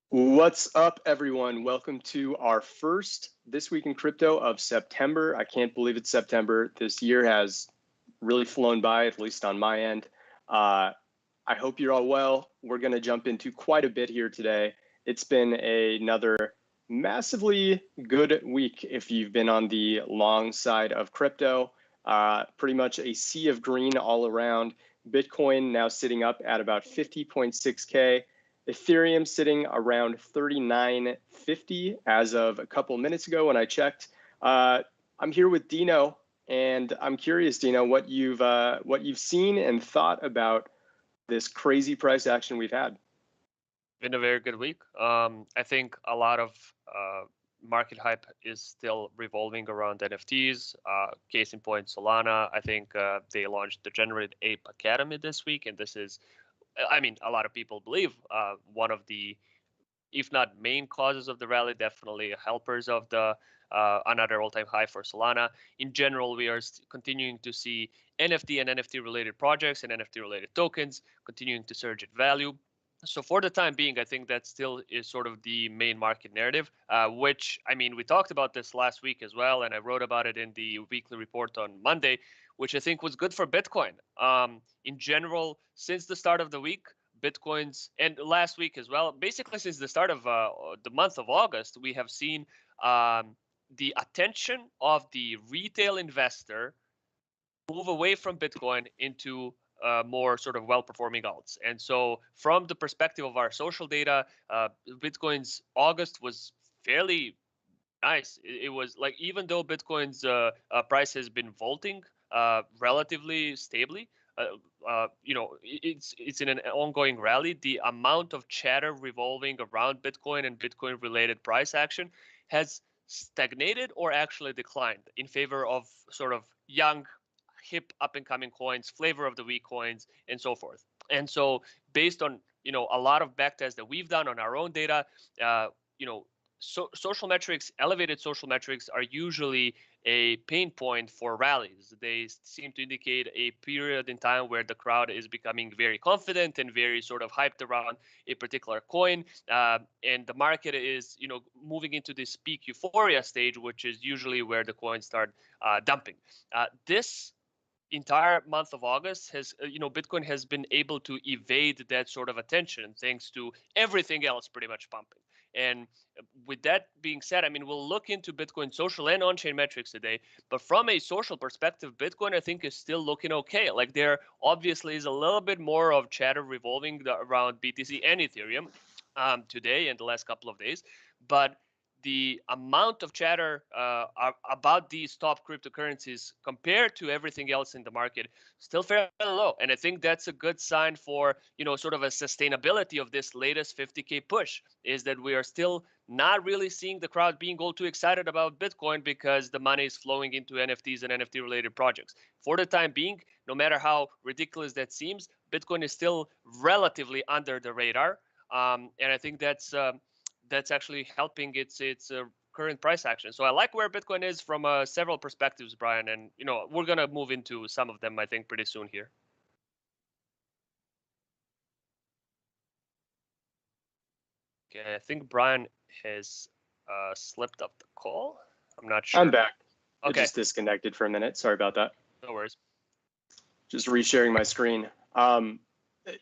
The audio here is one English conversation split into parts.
What's up, everyone? Welcome to our first This Week in Crypto of September. I can't believe it's September. This year has really flown by, at least on my end. I hope you're all well. We're going to jump into quite a bit here today. It's been another massively good week if you've been on the long side of crypto. Pretty much a sea of green all around. Bitcoin now sitting up at about 50.6K. Ethereum sitting around 39.50 as of a couple minutes ago when I checked. I'm here with Dino, and I'm curious, Dino, what you've seen and thought about this crazy price action we've had. Been a very good week. I think a lot of market hype is still revolving around NFTs. Case in point, Solana. I think they launched the Generate Ape Academy this week, and this is, I mean, a lot of people believe one of the, if not main causes of the rally, definitely helpers of the another all-time high for Solana. In general, we are continuing to see NFT and NFT-related projects and NFT-related tokens continuing to surge in value. So for the time being, I think that still is sort of the main market narrative, which, I mean, we talked about this last week as well, and I wrote about it in the weekly report on Monday, which I think was good for Bitcoin. In general, since the start of the week, Bitcoins, and last week as well, basically since the start of the month of August, we have seen the attention of the retail investor move away from Bitcoin into more sort of well-performing alts. And so from the perspective of our social data, Bitcoin's August was fairly nice. It was like, even though Bitcoin's price has been vaulting relatively stably. It's in an ongoing rally. The amount of chatter revolving around Bitcoin and Bitcoin related price action has stagnated or actually declined in favor of sort of young, hip, up and coming coins, flavor of the week coins, and so forth. And so based on a lot of backtests that we've done on our own data, social metrics, elevated social metrics are usually a pain point for rallies. They seem to indicate a period in time where the crowd is becoming very confident and very sort of hyped around a particular coin, and the market is moving into this peak euphoria stage, which is usually where the coins start dumping. This entire month of August has, Bitcoin has been able to evade that sort of attention thanks to everything else pretty much pumping. And with that being said, I mean, we'll look into Bitcoin social and on-chain metrics today, but from a social perspective, Bitcoin, I think, is still looking okay. Like, there obviously is a little bit more of chatter revolving around BTC and Ethereum today and the last couple of days, but the amount of chatter about these top cryptocurrencies compared to everything else in the market still fairly low. And I think that's a good sign for, sort of a sustainability of this latest 50K push, is that we are still not really seeing the crowd being all too excited about Bitcoin because the money is flowing into NFTs and NFT related projects. For the time being, no matter how ridiculous that seems, Bitcoin is still relatively under the radar. And I think that's actually helping its current price action. So I like where Bitcoin is from several perspectives, Brian, and we're gonna move into some of them, I think, pretty soon here. Okay, I think Brian has slipped up the call. I'm not sure. I'm back. Okay. It just disconnected for a minute. Sorry about that. No worries. Just resharing my screen.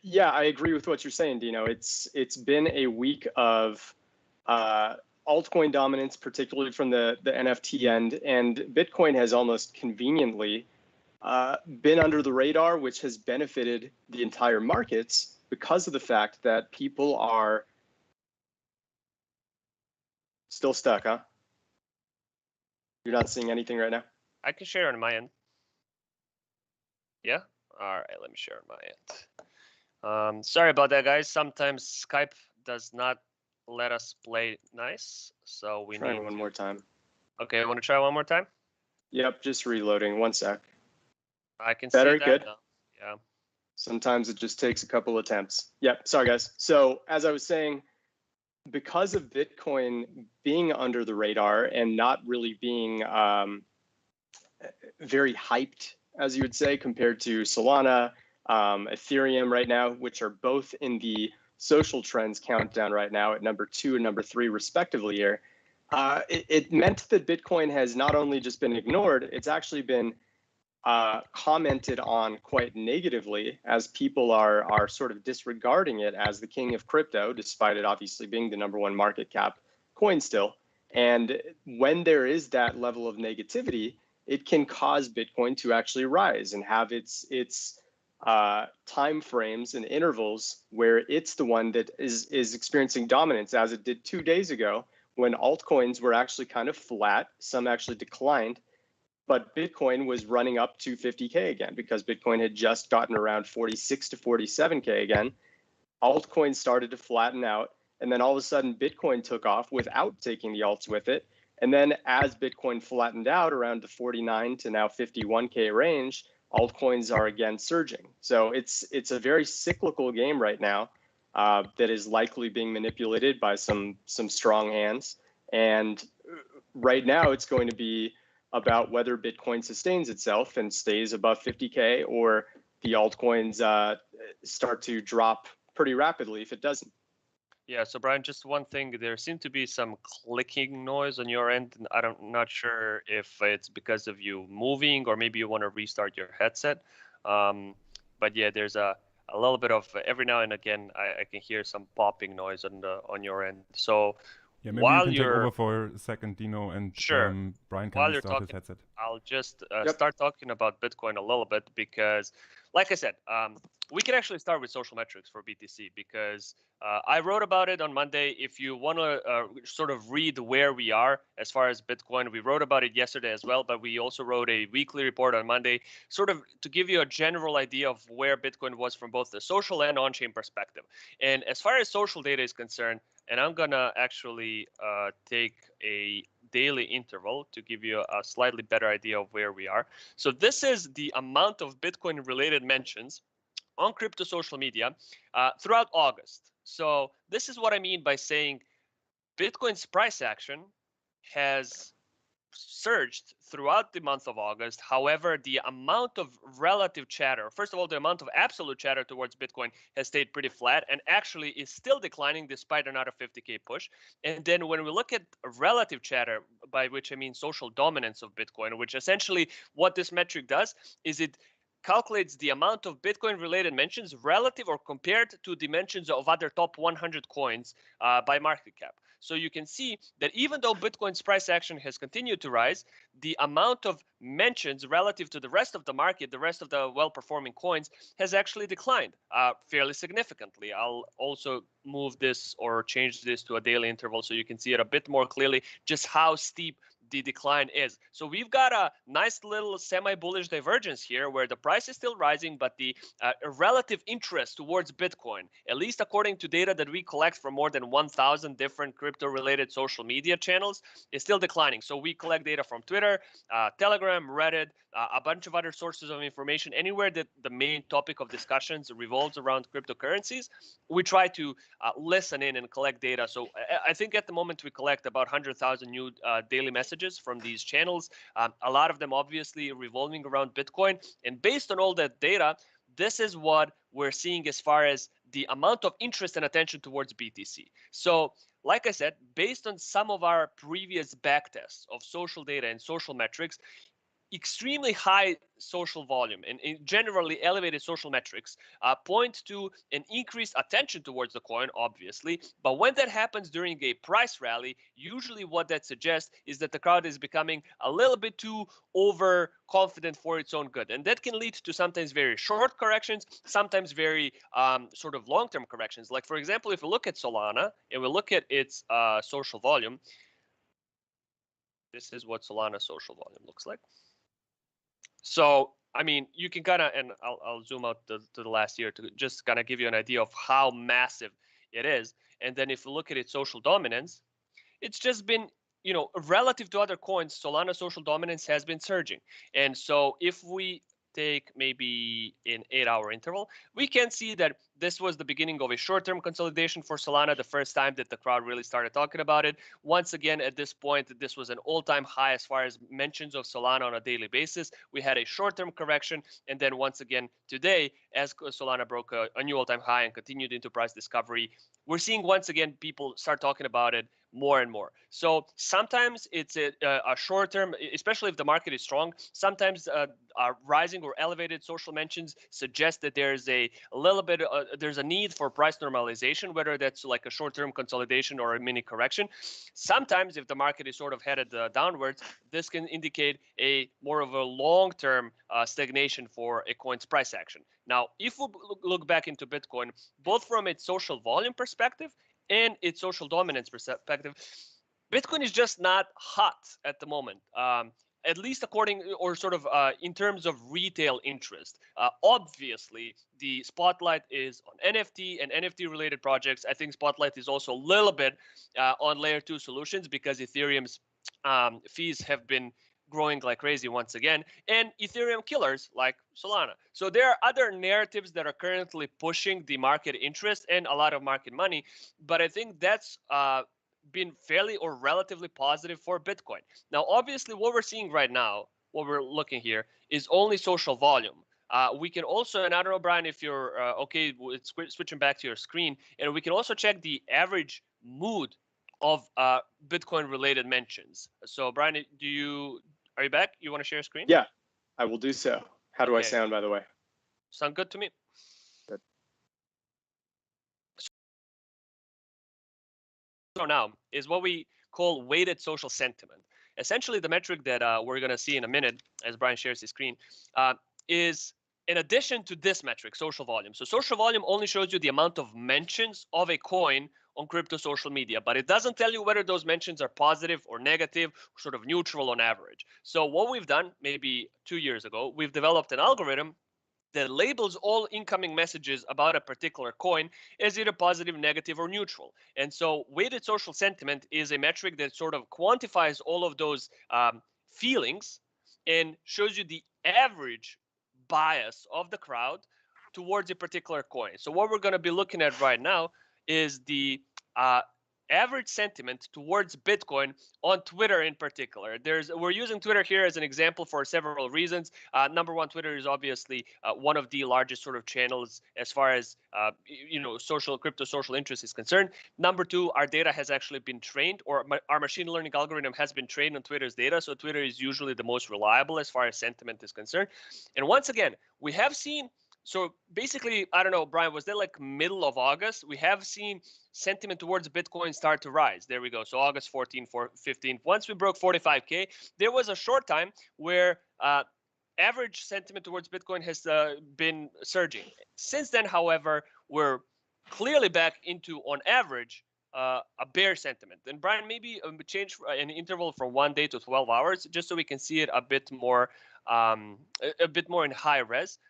Yeah, I agree with what you're saying, Dino. It's been a week of altcoin dominance, particularly from the NFT end, and Bitcoin has almost conveniently been under the radar, which has benefited the entire markets because of the fact that people are still stuck, huh? You're not seeing anything right now? I can share on my end. Yeah? All right, let me share on my end. Sorry about that, guys. Sometimes Skype does not let us play nice, so we Try need one more time. Okay, want to try one more time? Yep, just reloading. One sec. I can Better, see that good. now. Yeah. Sometimes it just takes a couple attempts. Yep, sorry guys. So as I was saying, because of Bitcoin being under the radar and not really being very hyped, as you would say, compared to Solana, Ethereum right now, which are both in the social trends countdown right now at number 2 and number 3 respectively here, it meant that Bitcoin has not only just been ignored, it's actually been commented on quite negatively, as people are sort of disregarding it as the king of crypto, despite it obviously being the number 1 market cap coin still. And when there is that level of negativity, it can cause Bitcoin to actually rise and have its time frames and intervals where it's the one that is experiencing dominance, as it did 2 days ago when altcoins were actually kind of flat. Some actually declined, but Bitcoin was running up to 50K again because Bitcoin had just gotten around 46 to 47K again. Altcoins started to flatten out, and then all of a sudden Bitcoin took off without taking the alts with it. And then as Bitcoin flattened out around the 49 to now 51K range, altcoins are again surging. So it's a very cyclical game right now that is likely being manipulated by some strong hands. And right now it's going to be about whether Bitcoin sustains itself and stays above 50K, or the altcoins start to drop pretty rapidly if it doesn't. Yeah, so Brian, just one thing, there seemed to be some clicking noise on your end. And I'm not sure if it's because of you moving or maybe you want to restart your headset. But yeah, there's a little bit of every now and again I can hear some popping noise on your end. So yeah, maybe while you can you're take over for a second, Dino, and sure, Brian can while you're restart talking, his headset. I'll just Yep. start talking about Bitcoin a little bit because, like I said, we can actually start with social metrics for BTC because I wrote about it on Monday. If you want to sort of read where we are as far as Bitcoin, we wrote about it yesterday as well, but we also wrote a weekly report on Monday, sort of to give you a general idea of where Bitcoin was from both the social and on-chain perspective. And as far as social data is concerned, and I'm gonna actually take a daily interval to give you a slightly better idea of where we are. So this is the amount of Bitcoin related mentions on crypto social media throughout August. So this is what I mean by saying Bitcoin's price action has surged throughout the month of August. However, the amount of relative chatter, first of all, the amount of absolute chatter towards Bitcoin has stayed pretty flat and actually is still declining despite another 50K push. And then when we look at relative chatter, by which I mean social dominance of Bitcoin, which essentially what this metric does is it calculates the amount of Bitcoin related mentions relative or compared to the mentions of other top 100 coins by market cap. So you can see that even though Bitcoin's price action has continued to rise, the amount of mentions relative to the rest of the market, the rest of the well-performing coins, has actually declined fairly significantly. I'll also move this or change this to a daily interval so you can see it a bit more clearly just how steep the decline is. So we've got a nice little semi-bullish divergence here where the price is still rising, but the relative interest towards Bitcoin, at least according to data that we collect from more than 1,000 different crypto-related social media channels, is still declining. So we collect data from Twitter, Telegram, Reddit, a bunch of other sources of information. Anywhere that the main topic of discussions revolves around cryptocurrencies, we try to listen in and collect data. So I think at the moment we collect about 100,000 new daily messages from these channels, a lot of them obviously revolving around Bitcoin. And based on all that data, this is what we're seeing as far as the amount of interest and attention towards BTC. So like I said, based on some of our previous backtests of social data and social metrics, extremely high social volume and generally elevated social metrics point to an increased attention towards the coin, obviously. But when that happens during a price rally, usually what that suggests is that the crowd is becoming a little bit too overconfident for its own good. And that can lead to sometimes very short corrections, sometimes very sort of long-term corrections. Like, for example, if we look at Solana and we look at its social volume, this is what Solana social volume looks like. So, I mean, you can kind of, and I'll zoom out to the last year to just kind of give you an idea of how massive it is. And then if you look at its social dominance, it's just been, relative to other coins, Solana social dominance has been surging. And so if we take maybe an 8-hour interval, we can see that this was the beginning of a short-term consolidation for Solana, the first time that the crowd really started talking about it. Once again, at this point, this was an all-time high as far as mentions of Solana on a daily basis. We had a short-term correction, and then once again today, as Solana broke a new all-time high and continued into price discovery, we're seeing once again people start talking about it more and more. So sometimes it's a short term, especially if the market is strong. Sometimes rising or elevated social mentions suggest that there's a little bit, there's a need for price normalization, whether that's like a short term consolidation or a mini correction. Sometimes if the market is sort of headed downwards, this can indicate a more of a long term stagnation for a coin's price action. Now, if we look back into Bitcoin, both from its social volume perspective and its social dominance perspective, Bitcoin is just not hot at the moment. At least according or sort of in terms of retail interest. Obviously, the spotlight is on NFT and NFT related projects. I think spotlight is also a little bit on layer 2 solutions because Ethereum's fees have been growing like crazy once again, and Ethereum killers like Solana. So there are other narratives that are currently pushing the market interest and a lot of market money, but I think that's been fairly or relatively positive for Bitcoin. Now, obviously, what we're seeing right now, what we're looking here, is only social volume. We can also, and I don't know, Brian, if you're okay with switching back to your screen, and we can also check the average mood of Bitcoin-related mentions. So, Brian, are you back? You want to share a screen? Yeah, I will do so. How do I Okay. sound, by the way? Sound good to me. Good. So now is what we call weighted social sentiment. essentially the metric that we're going to see in a minute as Brian shares his screen is in addition to this metric, social volume. So social volume only shows you the amount of mentions of a coin on crypto social media, but it doesn't tell you whether those mentions are positive or negative, or sort of neutral on average. So what we've done maybe 2 years ago, we've developed an algorithm that labels all incoming messages about a particular coin as either positive, negative, or neutral. And so weighted social sentiment is a metric that sort of quantifies all of those feelings and shows you the average bias of the crowd towards a particular coin. So what we're going to be looking at right now is the average sentiment towards Bitcoin on Twitter in particular. We're using Twitter here as an example for several reasons. Number one, Twitter is obviously one of the largest sort of channels as far as crypto social interest is concerned. Number two, our data has actually been trained, or our machine learning algorithm has been trained on Twitter's data. So Twitter is usually the most reliable as far as sentiment is concerned. And once again, we have seen. So basically, I don't know, Brian, was that like middle of August? We have seen sentiment towards Bitcoin start to rise. There we go. So August 14th, 15th. Once we broke 45K, there was a short time where average sentiment towards Bitcoin has been surging. Since then, however, we're clearly back into, on average, a bear sentiment. And Brian, maybe change an interval from 1 day to 12 hours, just so we can see it a bit more in high res.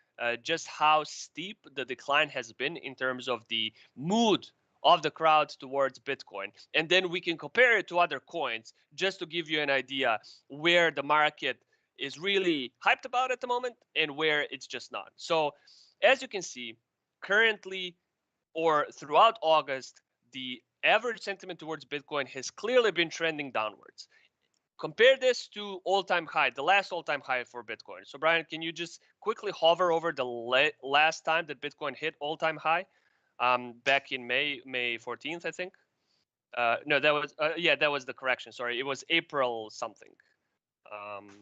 Just how steep the decline has been in terms of the mood of the crowd towards Bitcoin. And then we can compare it to other coins just to give you an idea where the market is really hyped about at the moment and where it's just not. So as you can see, currently or throughout August, the average sentiment towards Bitcoin has clearly been trending downwards. Compare this to all-time high, the last all-time high for Bitcoin. So Brian, can you just quickly hover over the last time that Bitcoin hit all-time high? Back in May 14th, I think. No, that was the correction. Sorry, it was April something.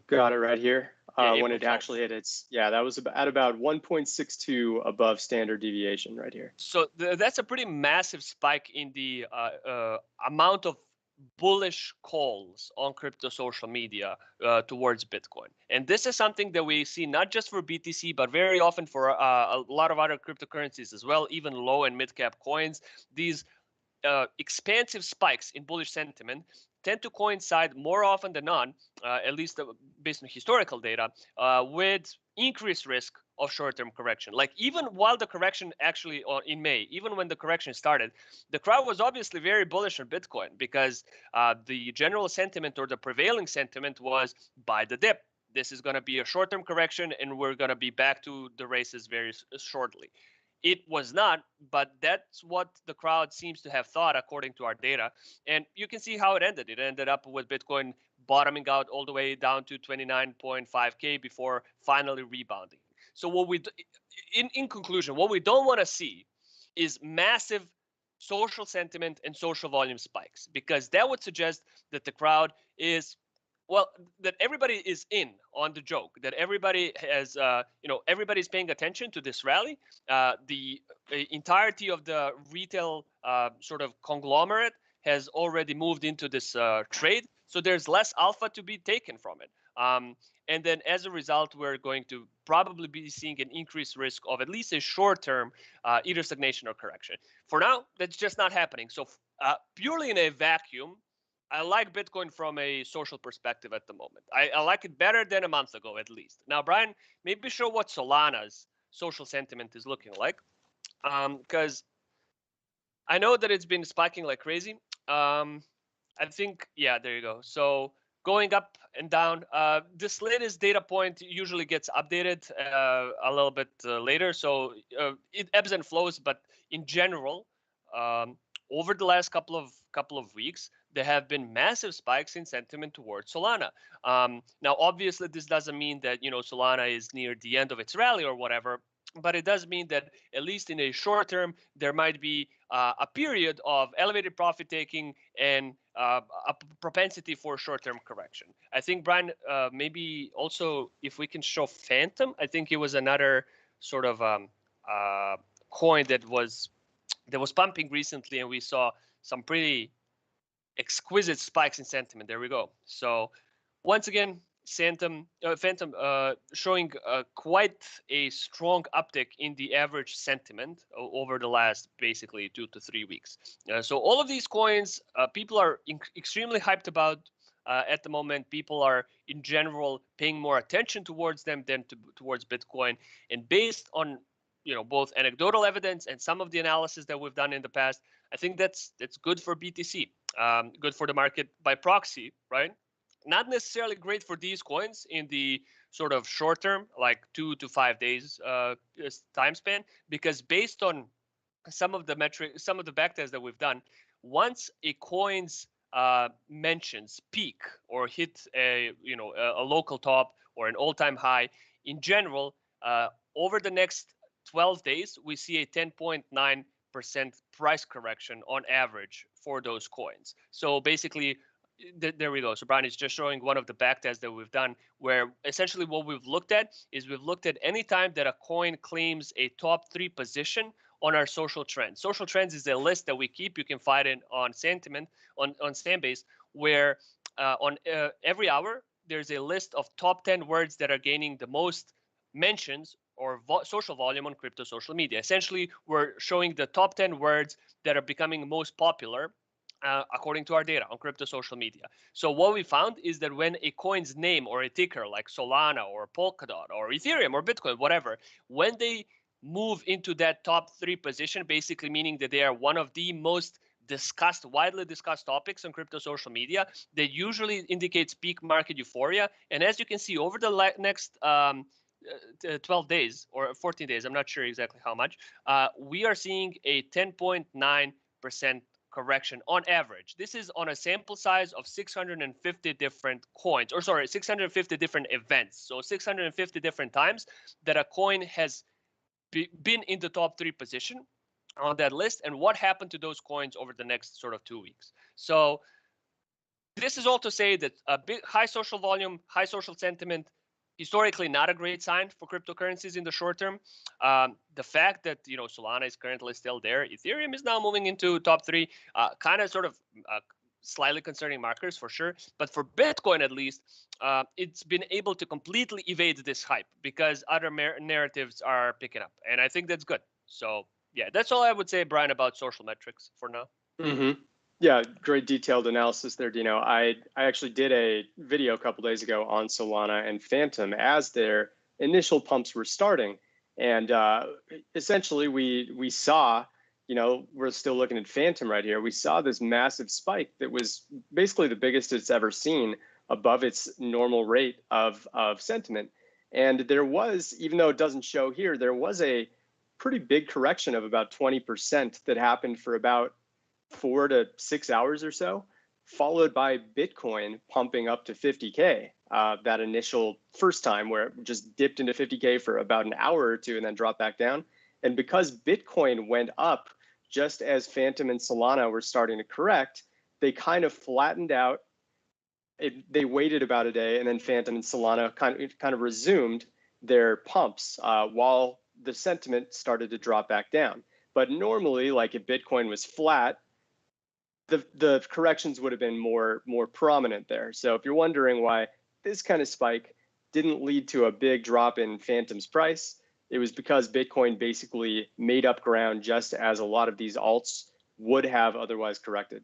Got it right here. When it 12th. actually hit that was at about 1.62 above standard deviation right here. So that's a pretty massive spike in the amount of bullish calls on crypto social media towards Bitcoin. And this is something that we see not just for BTC, but very often for a lot of other cryptocurrencies as well, even low and mid cap coins. These expansive spikes in bullish sentiment tend to coincide more often than not, at least based on historical data, with increased risk of short-term correction. Like even while the correction actually in May, even when the correction started, the crowd was obviously very bullish on Bitcoin because the general sentiment or the prevailing sentiment was buy the dip. This is going to be a short-term correction and we're going to be back to the races very shortly. It was not, but that's what the crowd seems to have thought according to our data. And you can see how it ended. It ended up with Bitcoin bottoming out all the way down to 29.5K before finally rebounding. So in conclusion, what we don't want to see is massive social sentiment and social volume spikes, because that would suggest that the crowd is, well, that everybody is in on the joke, that everybody has, everybody's paying attention to this rally. The entirety of the retail sort of conglomerate has already moved into this trade. So there's less alpha to be taken from it. And then as a result, we're going to probably be seeing an increased risk of at least a short-term either stagnation or correction. For now, that's just not happening. So purely in a vacuum, I like Bitcoin from a social perspective at the moment. I like it better than a month ago, at least. Now, Brian, maybe show what Solana's social sentiment is looking like, because I know that it's been spiking like crazy. I think, yeah, there you go. So going up and down. This latest data point usually gets updated a little bit later, so it ebbs and flows. But in general, over the last couple of weeks, there have been massive spikes in sentiment towards Solana. Now, obviously, this doesn't mean that Solana is near the end of its rally or whatever, but it does mean that at least in a short term, there might be a period of elevated profit taking and a propensity for short-term correction. I think, Brian, maybe also if we can show Phantom, I think it was another sort of coin that was pumping recently, and we saw some pretty exquisite spikes in sentiment. There we go. So Once again, Phantom showing quite a strong uptick in the average sentiment over the last basically 2 to 3 weeks. So all of these coins, people are extremely hyped about at the moment. People are in general paying more attention towards them than towards Bitcoin, and based on both anecdotal evidence and some of the analysis that we've done in the past, I think that's good for BTC, good for the market by proxy, right? Not necessarily great for these coins in the sort of short term, like 2 to 5 days time span, because based on some of the backtests that we've done, once a coin's mentions peak or hit a local top or an all-time high, in general, over the next 12 days, we see a 10.9% price correction on average for those coins. So basically, there we go. So Brian is just showing one of the backtests that we've done, where essentially what we've looked at is we've looked at any time that a coin claims a top 3 position on our social trends. Social trends is a list that we keep. You can find it on Santiment, on Sandbase, where on every hour there's a list of top 10 words that are gaining the most mentions or social volume on crypto social media. Essentially, we're showing the top 10 words that are becoming most popular according to our data on crypto social media. So what we found is that when a coin's name or a ticker like Solana or Polkadot or Ethereum or Bitcoin, whatever, when they move into that top 3 position, basically meaning that they are one of the most widely discussed topics on crypto social media, that usually indicates peak market euphoria. And as you can see, over the next 12 days or 14 days, I'm not sure exactly how much, we are seeing a 10.9% correction on average. This is on a sample size of 650 different coins, or sorry, 650 different events. So 650 different times that a coin has been in the top 3 position on that list, and what happened to those coins over the next sort of 2 weeks. So this is all to say that a big high social volume, high social sentiment, historically not a great sign for cryptocurrencies in the short term. The fact that Solana is currently still there, Ethereum is now moving into top 3, kind of sort of slightly concerning markers for sure. But for Bitcoin, at least, it's been able to completely evade this hype because other narratives are picking up, and I think that's good. So yeah, that's all I would say, Brian, about social metrics for now. Mm-hmm. Yeah, great detailed analysis there, Dino. I actually did a video a couple days ago on Solana and Phantom as their initial pumps were starting, and essentially we saw, we're still looking at Phantom right here. We saw this massive spike that was basically the biggest it's ever seen above its normal rate of sentiment, and there was, even though it doesn't show here, there was a pretty big correction of about 20% that happened for about 4 to 6 hours or so, followed by Bitcoin pumping up to 50K. That initial first time where it just dipped into 50K for about an hour or two and then dropped back down. And because Bitcoin went up just as Phantom and Solana were starting to correct, they kind of flattened out. They waited about a day, and then Phantom and Solana kind of resumed their pumps while the sentiment started to drop back down. But normally, like if Bitcoin was flat, the corrections would have been more prominent there. So if you're wondering why this kind of spike didn't lead to a big drop in Phantom's price, it was because Bitcoin basically made up ground just as a lot of these alts would have otherwise corrected.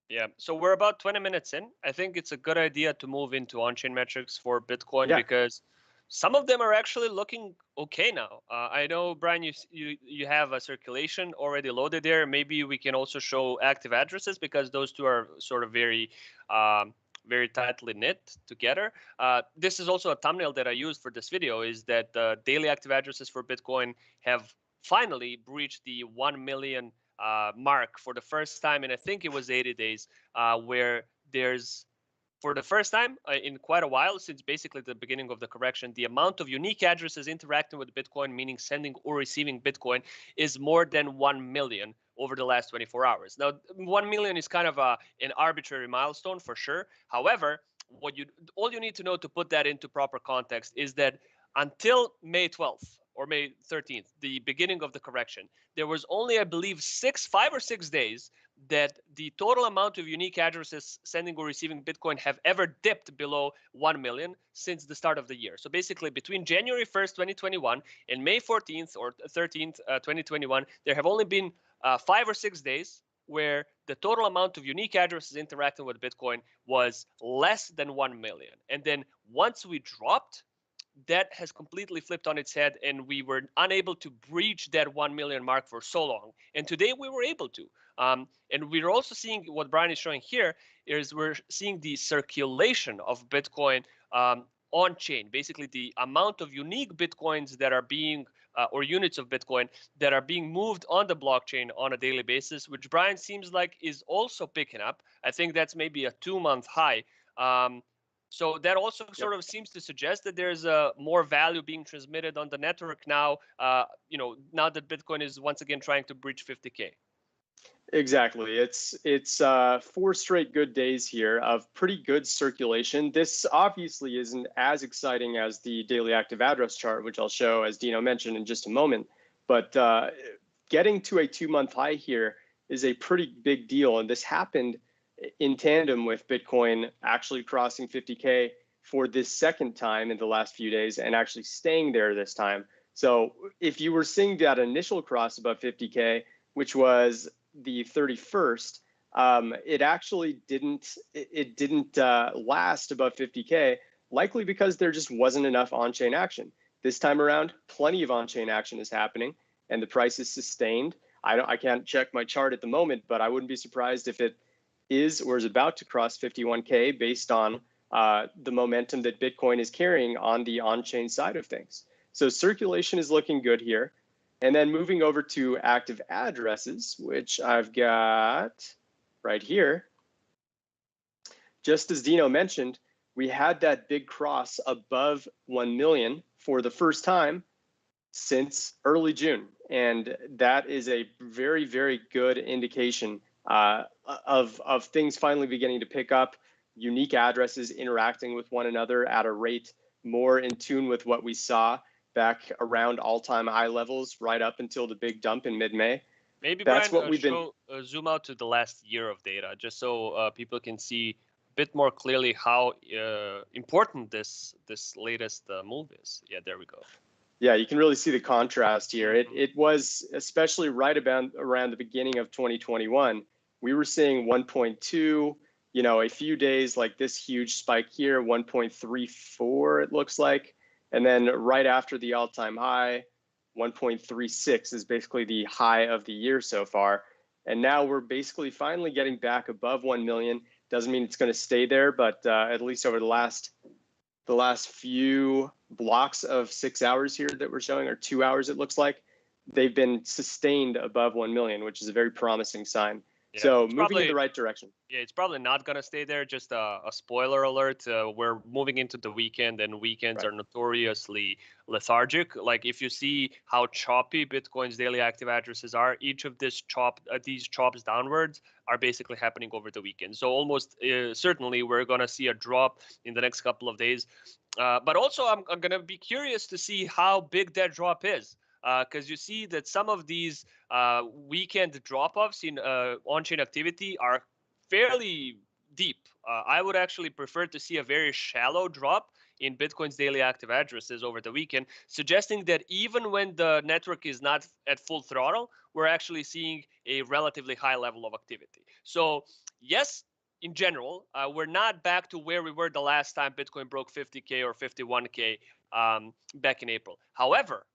Yeah, so we're about 20 minutes in. I think it's a good idea to move into on-chain metrics for Bitcoin because some of them are actually looking okay now. I know, Brian, you have a circulation already loaded there. Maybe we can also show active addresses because those two are sort of very tightly knit together. This is also a thumbnail that I used for this video, is that the daily active addresses for Bitcoin have finally breached the 1 million mark for the first time in, I think it was 80 days, where there's, for the first time in quite a while, since basically the beginning of the correction, the amount of unique addresses interacting with Bitcoin, meaning sending or receiving Bitcoin, is more than 1 million over the last 24 hours. Now, 1 million is kind of an arbitrary milestone for sure. However, all you need to know to put that into proper context is that until May 12th, or May 13th, the beginning of the correction, there was only, I believe, 5 or 6 days that the total amount of unique addresses sending or receiving Bitcoin have ever dipped below 1 million since the start of the year. So basically between January 1st, 2021 and May 14th or 13th, 2021, there have only been 5 or 6 days where the total amount of unique addresses interacting with Bitcoin was less than 1 million. And then once we dropped, that has completely flipped on its head, and we were unable to breach that 1 million mark for so long. And today we were able to. And we're also seeing what Brian is showing here is we're seeing the circulation of Bitcoin on chain, basically the amount of unique Bitcoins that are being or units of Bitcoin that are being moved on the blockchain on a daily basis, which Brian seems like is also picking up. I think that's maybe a 2-month high. So that also sort of seems to suggest that there's more value being transmitted on the network now, now that Bitcoin is once again trying to breach 50K. Exactly. It's 4 straight good days here of pretty good circulation. This obviously isn't as exciting as the daily active address chart, which I'll show, as Dino mentioned, in just a moment. But getting to a 2-month high here is a pretty big deal. And this happened in tandem with Bitcoin actually crossing 50K for this second time in the last few days and actually staying there this time. So if you were seeing that initial cross above 50K, which was the 31st, it actually didn't last above 50K, likely because there just wasn't enough on-chain action. This time around, plenty of on-chain action is happening, and the price is sustained. I can't check my chart at the moment, but I wouldn't be surprised if it is or is about to cross 51K based on the momentum that Bitcoin is carrying on the on-chain side of things. So circulation is looking good here. And then moving over to active addresses, which I've got right here. Just as Dino mentioned, we had that big cross above 1 million for the first time since early June. And that is a very, very good indication of things finally beginning to pick up, unique addresses interacting with one another at a rate more in tune with what we saw back around all-time high levels right up until the big dump in mid-May. Maybe that's Brian, what we've been zoom out to the last year of data, just so people can see a bit more clearly how important this latest move is. Yeah, there we go. Yeah, you can really see the contrast here. It was especially right about around the beginning of 2021. We were seeing 1.2, a few days like this huge spike here, 1.34 it looks like. And then right after the all-time high, 1.36 is basically the high of the year so far. And now we're basically finally getting back above 1 million. Doesn't mean it's going to stay there, but at least over the last few blocks of 6 hours here that we're showing, or 2 hours it looks like, they've been sustained above 1 million, which is a very promising sign. Yeah, so moving in the right direction. Yeah, it's probably not going to stay there. Just a spoiler alert. We're moving into the weekend, and weekends are notoriously lethargic. Like if you see how choppy Bitcoin's daily active addresses are, each of these chops downwards are basically happening over the weekend. So almost certainly we're going to see a drop in the next couple of days. But also I'm going to be curious to see how big that drop is. Because you see that some of these weekend drop-offs in on-chain activity are fairly deep. I would actually prefer to see a very shallow drop in Bitcoin's daily active addresses over the weekend, suggesting that even when the network is not at full throttle, we're actually seeing a relatively high level of activity. So yes, in general, we're not back to where we were the last time Bitcoin broke 50K or 51K back in April. However,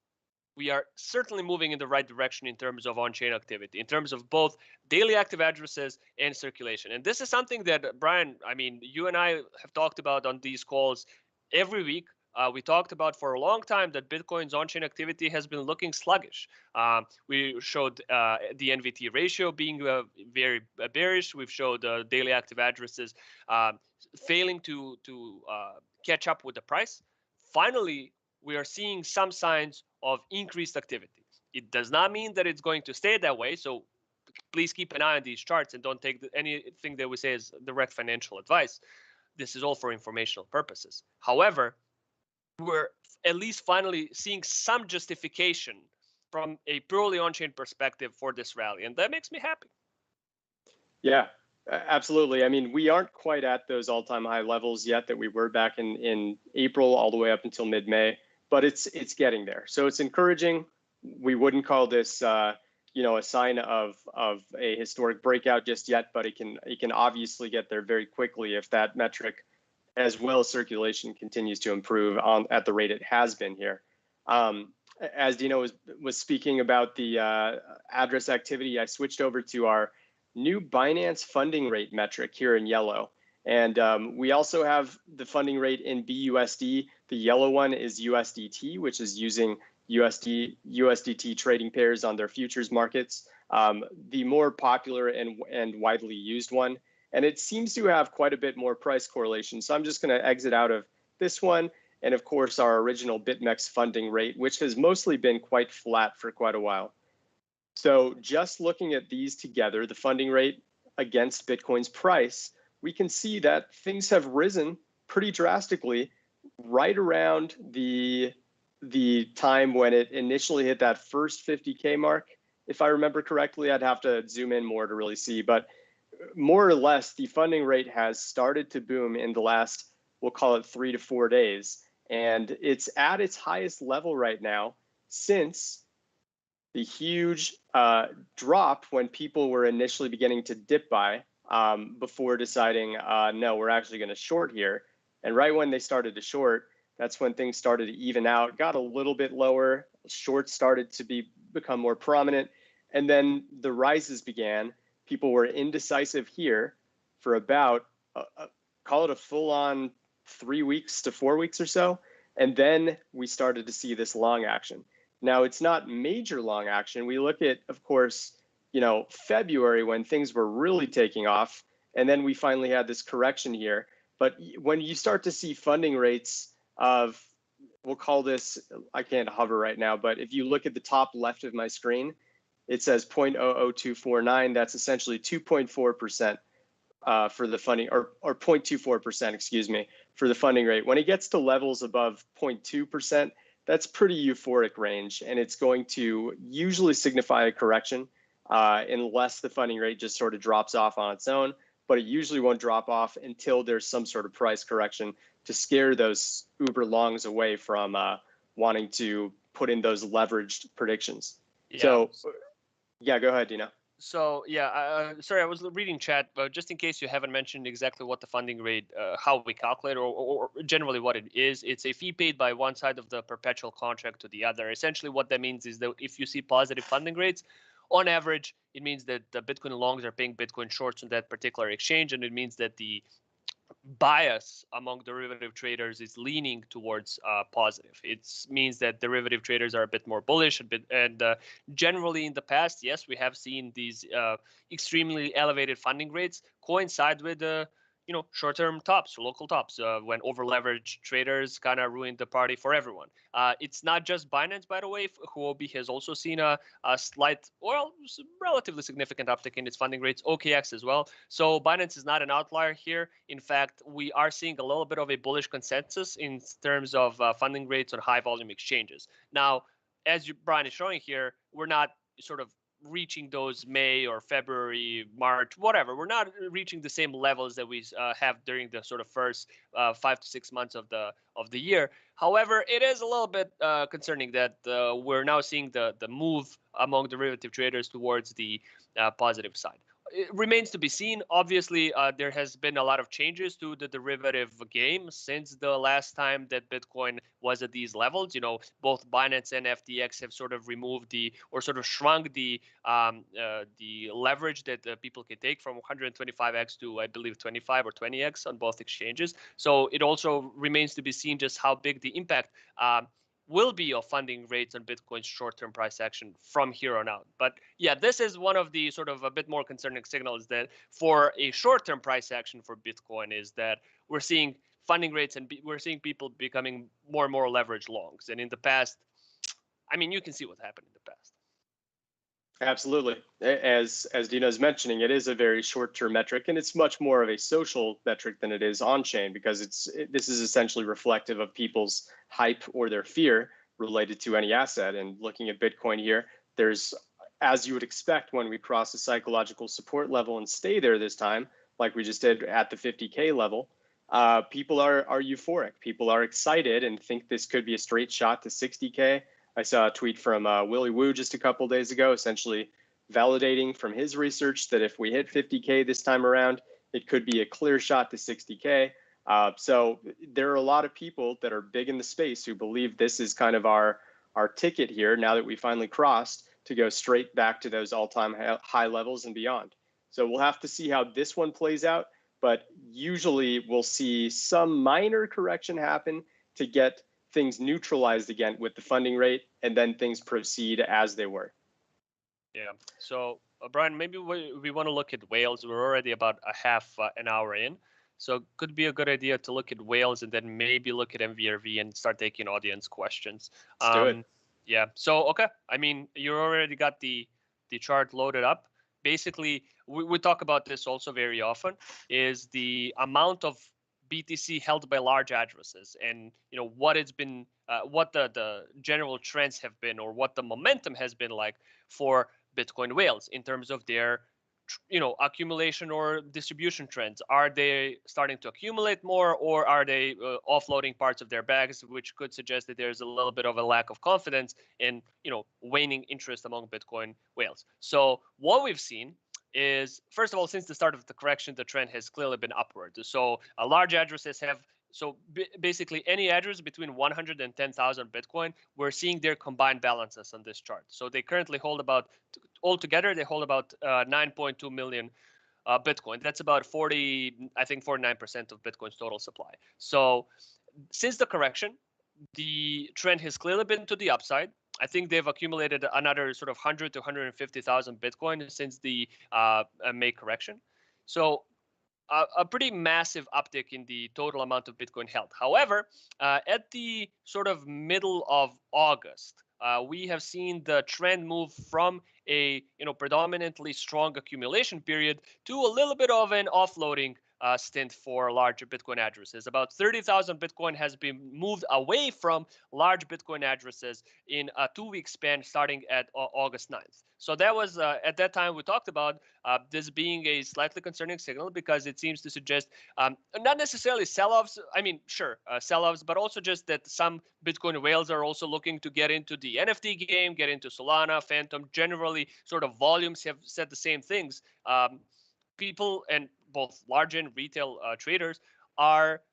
we are certainly moving in the right direction in terms of on-chain activity, in terms of both daily active addresses and circulation. And this is something that, Brian, I mean, you and I have talked about on these calls every week. We talked about for a long time that Bitcoin's on-chain activity has been looking sluggish. We showed the NVT ratio being very bearish. We've showed daily active addresses failing to catch up with the price. Finally, we are seeing some signs of increased activity. It does not mean that it's going to stay that way. So please keep an eye on these charts and don't take anything that we say as direct financial advice. This is all for informational purposes. However, we're at least finally seeing some justification from a purely on-chain perspective for this rally, and that makes me happy. Yeah, absolutely. I mean, we aren't quite at those all-time high levels yet that we were back in April all the way up until mid-May, but it's getting there. So it's encouraging. We wouldn't call this a sign of a historic breakout just yet, but it can obviously get there very quickly if that metric, as well as circulation, continues to improve at the rate it has been here. As Dino was speaking about the address activity, I switched over to our new Binance funding rate metric here in yellow. And we also have the funding rate in BUSD. The yellow one is USDT, which is using USDT trading pairs on their futures markets, the more popular and widely used one. And it seems to have quite a bit more price correlation. So I'm just going to exit out of this one. And of course, our original BitMEX funding rate, which has mostly been quite flat for quite a while. So just looking at these together, the funding rate against Bitcoin's price, we can see that things have risen pretty drastically right around the time when it initially hit that first 50K mark. If I remember correctly, I'd have to zoom in more to really see, but more or less the funding rate has started to boom in the last, we'll call it 3 to 4 days. And it's at its highest level right now since the huge drop when people were initially beginning to dip buy before deciding, no, we're actually going to short here. And right when they started to short, that's when things started to even out, got a little bit lower, shorts started to become more prominent, and then the rises began. People were indecisive here for about, call it a full-on 3 weeks to 4 weeks or so, and then we started to see this long action. Now, it's not major long action. We look at, of course, February when things were really taking off, and then we finally had this correction here. But when you start to see funding rates of, we'll call this, I can't hover right now, but if you look at the top left of my screen, it says 0.00249. That's essentially 2.4% for the funding, or 0.24%, excuse me, for the funding rate. When it gets to levels above 0.2%, that's pretty euphoric range, and it's going to usually signify a correction unless the funding rate just sort of drops off on its own, but it usually won't drop off until there's some sort of price correction to scare those uber longs away from wanting to put in those leveraged predictions. Yeah. So yeah, go ahead, Dino. So yeah, sorry, I was reading chat, but just in case you haven't mentioned exactly what the funding rate, how we calculate, or generally what it is, it's a fee paid by one side of the perpetual contract to the other. Essentially, what that means is that if you see positive funding rates, on average, it means that the Bitcoin longs are paying Bitcoin shorts on that particular exchange, and it means that the bias among derivative traders is leaning towards positive. It means that derivative traders are a bit more bullish, and generally in the past, yes, we have seen these extremely elevated funding rates coincide with short-term tops, local tops, when over-leveraged traders kind of ruined the party for everyone. It's not just Binance, by the way. Huobi has also seen a slight, well, relatively significant uptick in its funding rates. OKX as well. So Binance is not an outlier here. In fact, we are seeing a little bit of a bullish consensus in terms of funding rates on high-volume exchanges. Now, as Brian is showing here, we're not sort of reaching those May or February, March, whatever. We're not reaching the same levels that we have during the sort of first 5 to 6 months of the year. However, it is a little bit concerning that we're now seeing the move among derivative traders towards the positive side. It remains to be seen. Obviously, there has been a lot of changes to the derivative game since the last time that Bitcoin was at these levels. Both Binance and FTX have sort of removed or sort of shrunk the leverage that people can take from 125x to, I believe, 25 or 20x on both exchanges. So it also remains to be seen just how big the impact will be of funding rates on Bitcoin's short-term price action from here on out. But yeah, this is one of the sort of a bit more concerning signals that for a short-term price action for Bitcoin is that we're seeing funding rates and we're seeing people becoming more and more leverage longs. And in the past, I mean, you can see what happened in the past. Absolutely. As Dino's mentioning, it is a very short-term metric, and it's much more of a social metric than it is on-chain because this is essentially reflective of people's hype or their fear related to any asset. And looking at Bitcoin here, there's, as you would expect, when we cross the psychological support level and stay there this time, like we just did at the 50K level, people are euphoric. People are excited and think this could be a straight shot to 60K. I saw a tweet from Willy Woo just a couple days ago, essentially validating from his research that if we hit 50K this time around, it could be a clear shot to 60K. So there are a lot of people that are big in the space who believe this is kind of our ticket here now that we finally crossed to go straight back to those all-time high levels and beyond. So we'll have to see how this one plays out, but usually we'll see some minor correction happen to get things neutralized again with the funding rate, and then things proceed as they were. Yeah. So, Brian, maybe we want to look at whales. We're already about a half an hour in. So could be a good idea to look at whales and then maybe look at MVRV and start taking audience questions. Let's do it. Yeah. So, okay. I mean, you already got the chart loaded up. Basically, we talk about this also very often, is the amount of BTC held by large addresses, and what it's been, what the general trends have been, or what the momentum has been like for Bitcoin whales in terms of their accumulation or distribution trends. Are they starting to accumulate more, or are they offloading parts of their bags, which could suggest that there's a little bit of a lack of confidence in waning interest among Bitcoin whales? So what we've seen is, first of all, since the start of the correction, the trend has clearly been upward. So large addresses have, basically any address between 100 and 10,000 Bitcoin, we're seeing their combined balances on this chart. So they currently hold about, altogether, they hold about 9.2 million Bitcoin. That's about 49% of Bitcoin's total supply. So since the correction, the trend has clearly been to the upside. I think they've accumulated another sort of 100 to 150,000 Bitcoin since the May correction. So a pretty massive uptick in the total amount of Bitcoin held. However, at the sort of middle of August, we have seen the trend move from a predominantly strong accumulation period to a little bit of an offloading stint for larger Bitcoin addresses. About 30,000 Bitcoin has been moved away from large Bitcoin addresses in a 2-week span starting at August 9th. So that was, at that time, we talked about this being a slightly concerning signal because it seems to suggest not necessarily sell-offs. I mean, sure, sell-offs, but also just that some Bitcoin whales are also looking to get into the NFT game, get into Solana, Phantom. Generally, sort of volumes have said the same things. People, and both large and retail traders, are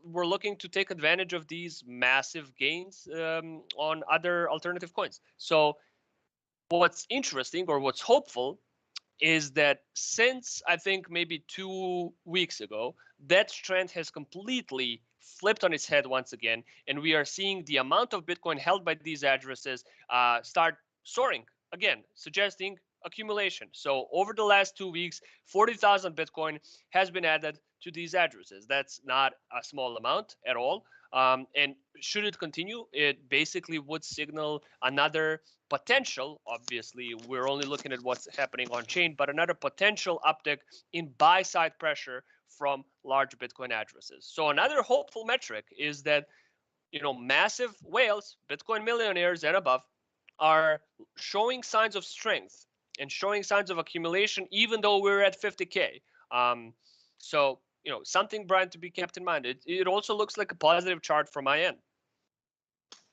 we're looking to take advantage of these massive gains on other alternative coins. So what's interesting, or what's hopeful, is that since I think maybe 2 weeks ago, that trend has completely flipped on its head once again, and we are seeing the amount of Bitcoin held by these addresses start soaring again, suggesting accumulation. So over the last 2 weeks, 40,000 Bitcoin has been added to these addresses. That's not a small amount at all. And should it continue, it basically would signal another potential, obviously we're only looking at what's happening on chain, but another potential uptick in buy side pressure from large Bitcoin addresses. So another hopeful metric is that massive whales, Bitcoin millionaires and above, are showing signs of strength and showing signs of accumulation, even though we're at 50K. So something, Brian, to be kept in mind. It also looks like a positive chart from my end.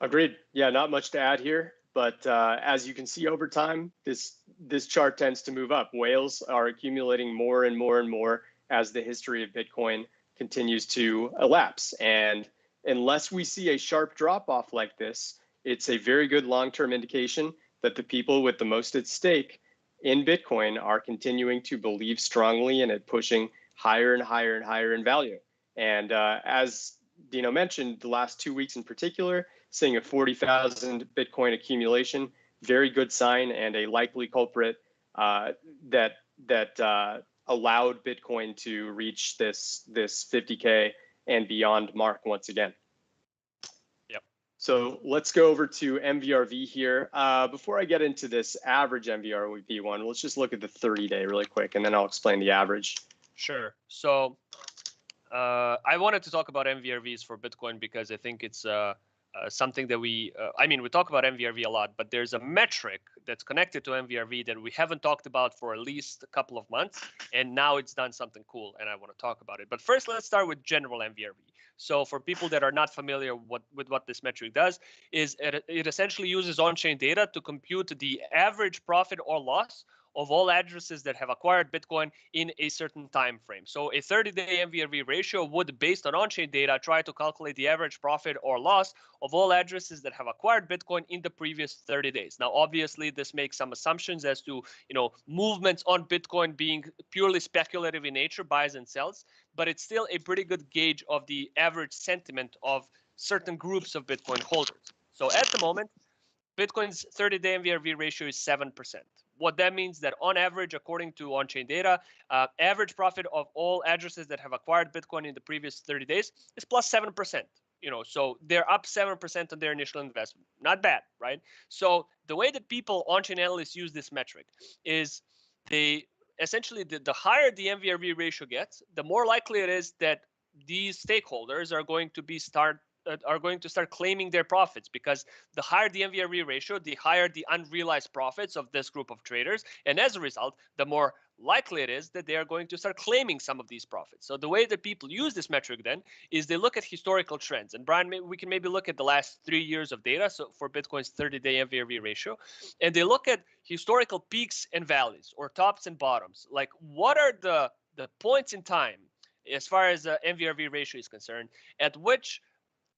Agreed. Yeah, not much to add here, but as you can see over time, this chart tends to move up. Whales are accumulating more and more and more as the history of Bitcoin continues to elapse. And unless we see a sharp drop off like this, it's a very good long-term indication that the people with the most at stake in Bitcoin are continuing to believe strongly in it, pushing higher and higher and higher in value. And as Dino mentioned, the last 2 weeks in particular, seeing a 40,000 Bitcoin accumulation, very good sign and a likely culprit that allowed Bitcoin to reach this 50K and beyond mark once again. Yep. So let's go over to MVRV here. Before I get into this average MVRV one, let's just look at the 30-day really quick, and then I'll explain the average. Sure. So I wanted to talk about MVRVs for Bitcoin because I think it's something that we talk about MVRV a lot, but there's a metric that's connected to MVRV that we haven't talked about for at least a couple of months, and now it's done something cool, and I want to talk about it. But first, let's start with general MVRV. So for people that are not familiar with what this metric does, is it essentially uses on-chain data to compute the average profit or loss of all addresses that have acquired Bitcoin in a certain time frame. So a 30-day MVRV ratio would, based on on-chain data, try to calculate the average profit or loss of all addresses that have acquired Bitcoin in the previous 30 days. Now, obviously, this makes some assumptions as to movements on Bitcoin being purely speculative in nature, buys and sells, but it's still a pretty good gauge of the average sentiment of certain groups of Bitcoin holders. So at the moment, Bitcoin's 30-day MVRV ratio is 7%. What that means that on average, according to on-chain data, average profit of all addresses that have acquired Bitcoin in the previous 30 days is plus 7%. So they're up 7% on their initial investment. Not bad, right? So the way that people, on-chain analysts, use this metric is they essentially the higher the MVRV ratio gets, the more likely it is that these stakeholders are going to start claiming their profits, because the higher the MVRV ratio, the higher the unrealized profits of this group of traders. And as a result, the more likely it is that they are going to start claiming some of these profits. So the way that people use this metric then is they look at historical trends. And Brian, we can maybe look at the last 3 years of data, so for Bitcoin's 30-day MVRV ratio, and they look at historical peaks and valleys, or tops and bottoms. Like, what are the points in time, as far as the MVRV ratio is concerned, at which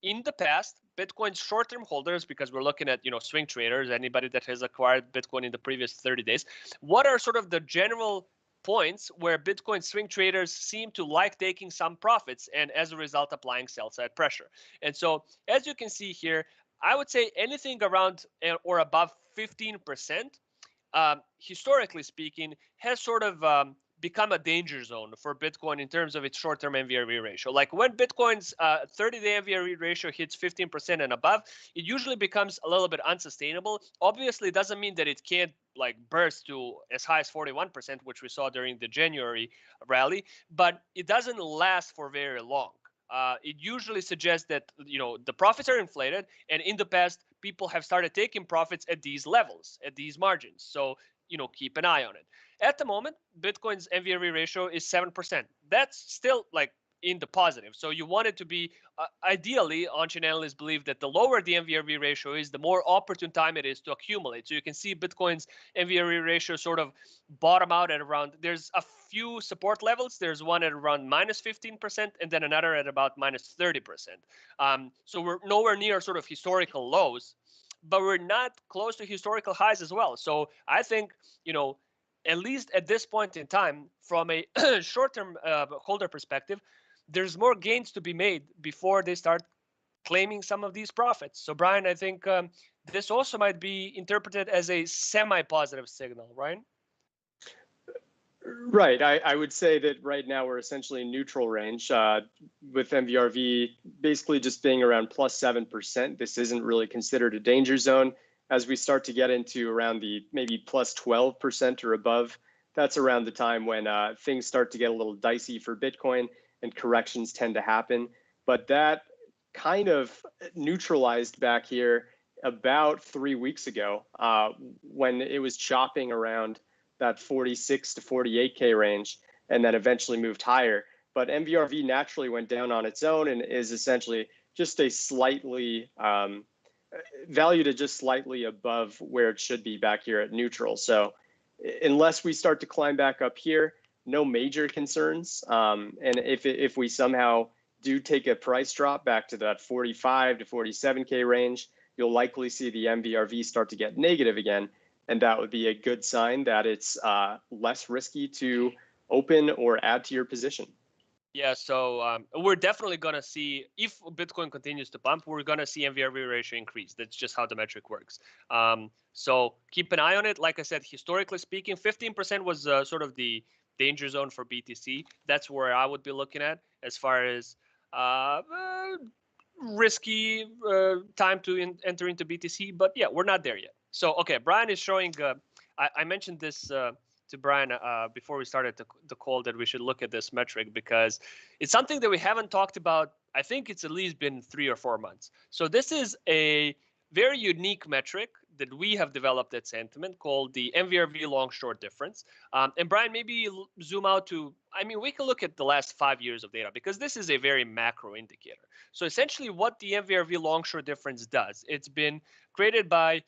in the past, Bitcoin's short-term holders, because we're looking at swing traders, anybody that has acquired Bitcoin in the previous 30 days, what are sort of the general points where Bitcoin swing traders seem to like taking some profits, and as a result applying sell-side pressure? And so, as you can see here, I would say anything around or above 15%, historically speaking, has sort of become a danger zone for Bitcoin in terms of its short-term MVRV ratio. Like, when Bitcoin's 30-day MVRV ratio hits 15% and above, it usually becomes a little bit unsustainable. Obviously, it doesn't mean that it can't burst to as high as 41%, which we saw during the January rally, but it doesn't last for very long. It usually suggests that the profits are inflated, and in the past, people have started taking profits at these levels, at these margins. So keep an eye on it. At the moment, Bitcoin's MVRV ratio is 7%. That's still in the positive. So you want it to be, ideally, on-chain analysts believe that the lower the MVRV ratio is, the more opportune time it is to accumulate. So you can see Bitcoin's MVRV ratio sort of bottom out at around, there's a few support levels. There's one at around minus 15%, and then another at about minus 30%. So we're nowhere near sort of historical lows, but we're not close to historical highs as well. So I think, at least at this point in time, from a short-term holder perspective, there's more gains to be made before they start claiming some of these profits. So Brian, I think this also might be interpreted as a semi-positive signal, right? Right. I would say that right now we're essentially in neutral range, with MVRV basically just being around plus 7%. This isn't really considered a danger zone. As we start to get into around the maybe plus 12% or above, that's around the time when things start to get a little dicey for Bitcoin and corrections tend to happen. But that kind of neutralized back here about 3 weeks ago, when it was chopping around that 46 to 48K range, and then eventually moved higher. But MVRV naturally went down on its own and is essentially just a slightly valued at just slightly above where it should be back here at neutral. So unless we start to climb back up here, no major concerns. And if we somehow do take a price drop back to that 45 to 47K range, you'll likely see the MVRV start to get negative again. And that would be a good sign that it's less risky to open or add to your position. Yeah, so we're definitely going to see, if Bitcoin continues to pump, we're going to see MVRV ratio increase. That's just how the metric works. So keep an eye on it. Like I said, historically speaking, 15% was sort of the danger zone for BTC. That's where I would be looking at as far as risky time to enter into BTC, but yeah, we're not there yet. So, okay, Brian is showing, I mentioned this to Brian before we started the call that we should look at this metric because it's something that we haven't talked about. I think it's at least been 3 or 4 months. So this is a very unique metric that we have developed at Santiment called the MVRV long short difference. And Brian, maybe zoom out to, I mean, we can look at the last 5 years of data because this is a very macro indicator. So essentially what the MVRV long short difference does, it's been created by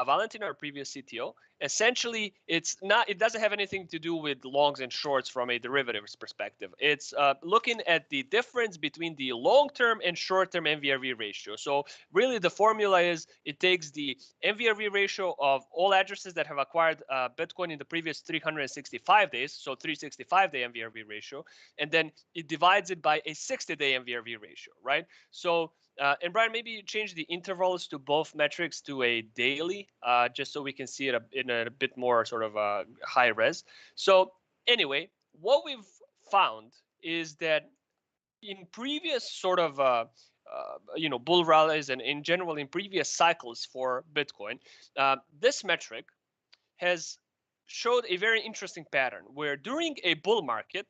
Valentin, our previous CTO. Essentially, it doesn't have anything to do with longs and shorts from a derivatives perspective. It's looking at the difference between the long-term and short-term MVRV ratio. So really the formula is it takes the MVRV ratio of all addresses that have acquired Bitcoin in the previous 365 days, so 365-day MVRV ratio, and then it divides it by a 60-day MVRV ratio, right? So and Brian, maybe you change the intervals to both metrics to a daily, just so we can see it in a bit more sort of high res. So anyway, what we've found is that in previous sort of bull rallies and in general in previous cycles for Bitcoin, this metric has showed a very interesting pattern where during a bull market,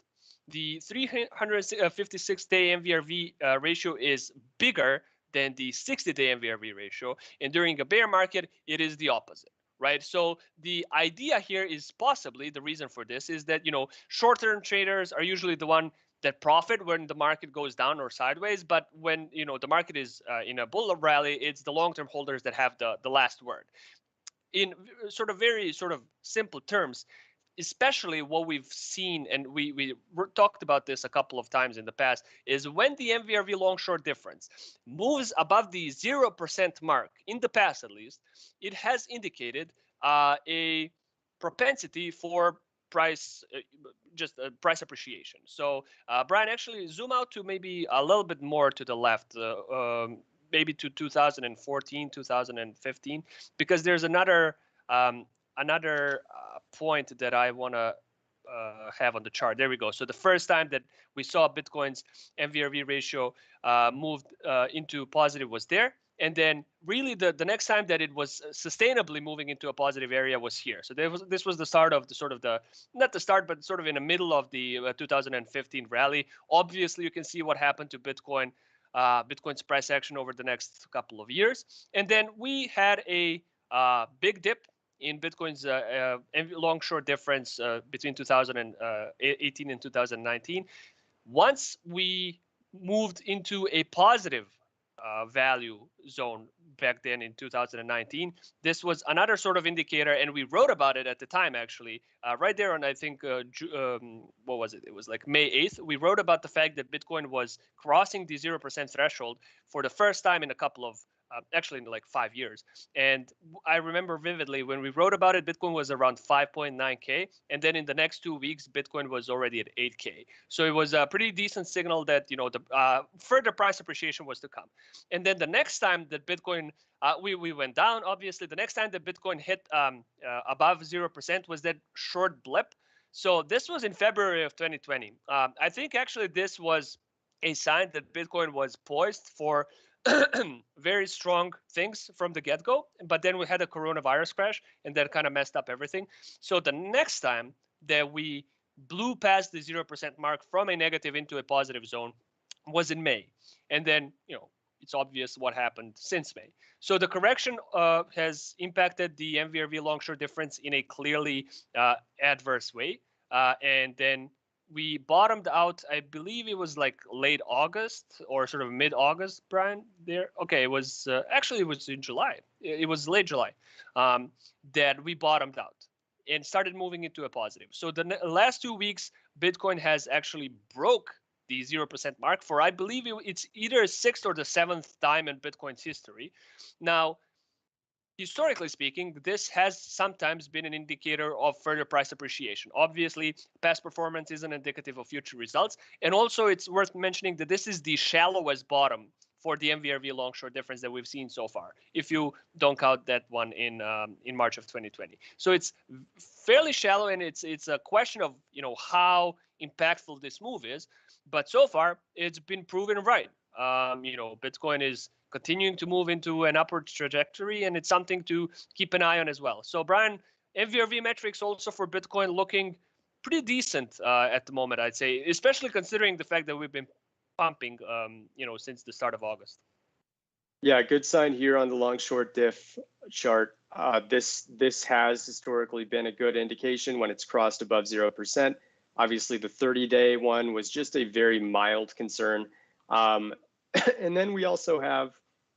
the 356-day MVRV ratio is bigger than the 60-day MVRV ratio. And during a bear market, it is the opposite, right? So the idea here is possibly the reason for this is that, short-term traders are usually the one that profit when the market goes down or sideways. But when, the market is in a bull rally, it's the long-term holders that have the last word. In sort of very sort of simple terms, especially what we've seen, and we talked about this a couple of times in the past, is when the MVRV long short difference moves above the 0% mark, in the past at least, it has indicated a propensity for price price appreciation. So Brian, actually zoom out to maybe a little bit more to the left, maybe to 2014, 2015, because there's another point that I want to have on the chart. There we go. So the first time that we saw Bitcoin's MVRV ratio moved into positive was there. And then really the next time that it was sustainably moving into a positive area was here. So this was the start of not the start, but sort of in the middle of the 2015 rally. Obviously, you can see what happened to Bitcoin, Bitcoin's price action over the next couple of years. And then we had a big dip in Bitcoin's long short difference between 2018 and 2019. Once we moved into a positive value zone back then in 2019, this was another sort of indicator, and we wrote about it at the time, actually, right there on, I think, what was it? It was like May 8th. We wrote about the fact that Bitcoin was crossing the 0% threshold for the first time in a couple of actually in like 5 years. And I remember vividly when we wrote about it, Bitcoin was around 5.9K. And then in the next 2 weeks, Bitcoin was already at 8K. So it was a pretty decent signal that, the further price appreciation was to come. And then the next time that Bitcoin, we went down, obviously, the next time that Bitcoin hit above 0% was that short blip. So this was in February of 2020. I think actually this was a sign that Bitcoin was poised for very strong things from the get-go, but then we had a coronavirus crash and that kind of messed up everything. So the next time that we blew past the 0% mark from a negative into a positive zone was in May. And then, it's obvious what happened since May. So the correction has impacted the MVRV long-short difference in a clearly adverse way. And then we bottomed out, I believe it was like late August or sort of mid-August, Brian, there. Okay, it was actually it was in July. It was late July that we bottomed out and started moving into a positive. So the last 2 weeks, Bitcoin has actually broke the 0% mark for, I believe it's either 6th or the 7th time in Bitcoin's history. Now, historically speaking, this has sometimes been an indicator of further price appreciation. Obviously, past performance isn't indicative of future results. And also, it's worth mentioning that this is the shallowest bottom for the MVRV long-short difference that we've seen so far, if you don't count that one in March of 2020. So it's fairly shallow, and it's a question of how impactful this move is. But so far, it's been proven right. Bitcoin is continuing to move into an upward trajectory, and it's something to keep an eye on as well. So, Brian, MVRV metrics also for Bitcoin looking pretty decent at the moment, I'd say, especially considering the fact that we've been pumping, since the start of August. Yeah, good sign here on the long short diff chart. This has historically been a good indication when it's crossed above 0%. Obviously, the 30-day one was just a very mild concern. And then we also have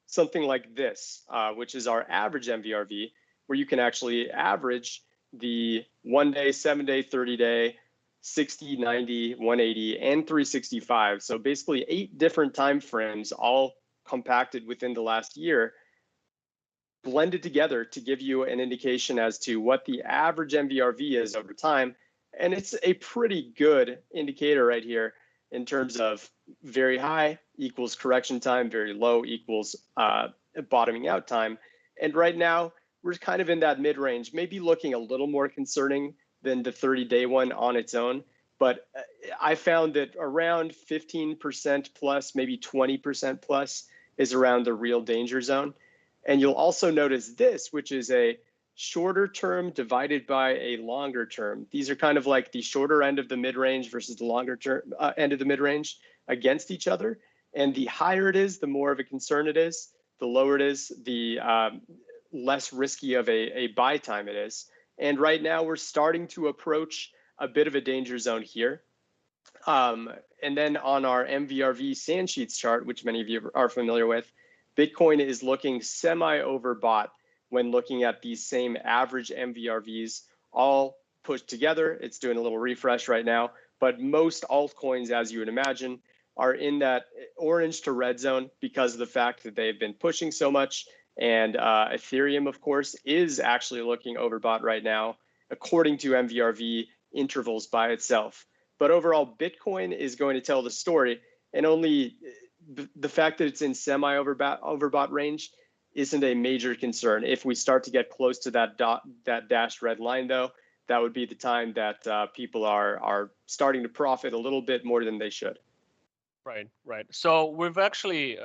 something like this, which is our average MVRV, where you can actually average the 1-day, 7-day, 30-day, 60, 90, 180, and 365. So basically 8 different time frames, all compacted within the last year, blended together to give you an indication as to what the average MVRV is over time. And it's a pretty good indicator right here in terms of very high equals correction time, very low equals bottoming out time. And right now, we're kind of in that mid-range, maybe looking a little more concerning than the 30-day one on its own. But I found that around 15% plus, maybe 20% plus is around the real danger zone. And you'll also notice this, which is a shorter term divided by a longer term. These are kind of like the shorter end of the mid-range versus the longer term end of the mid-range against each other. And the higher it is, the more of a concern it is. The lower it is, the less risky of a buy time it is. And right now we're starting to approach a bit of a danger zone here. And then on our MVRV sand sheets chart, which many of you are familiar with, Bitcoin is looking semi-overbought when looking at these same average MVRVs all pushed together. It's doing a little refresh right now, but most altcoins, as you would imagine, are in that orange to red zone because of the fact that they've been pushing so much. And Ethereum, of course, is actually looking overbought right now, according to MVRV intervals by itself. But overall, Bitcoin is going to tell the story, and only the fact that it's in semi-overbought range isn't a major concern. If we start to get close to that dashed red line, though, that would be the time that people are starting to profit a little bit more than they should. Right. So we've actually,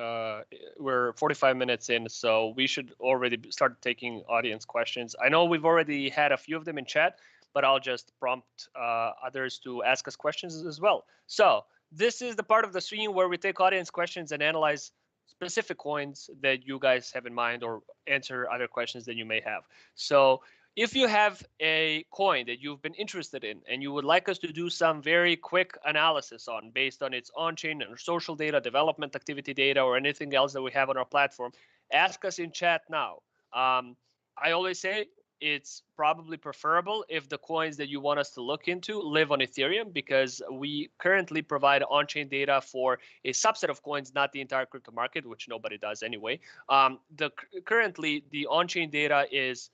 we're 45 minutes in, so we should already start taking audience questions. I know we've already had a few of them in chat, but I'll just prompt others to ask us questions as well. So this is the part of the stream where we take audience questions and analyze specific coins that you guys have in mind or answer other questions that you may have. So if you have a coin that you've been interested in and you would like us to do some very quick analysis on based on its on-chain and social data, development activity data, or anything else that we have on our platform, ask us in chat now. I always say it's probably preferable if the coins that you want us to look into live on Ethereum, because we currently provide on-chain data for a subset of coins, not the entire crypto market, which nobody does anyway. Currently, the on-chain data is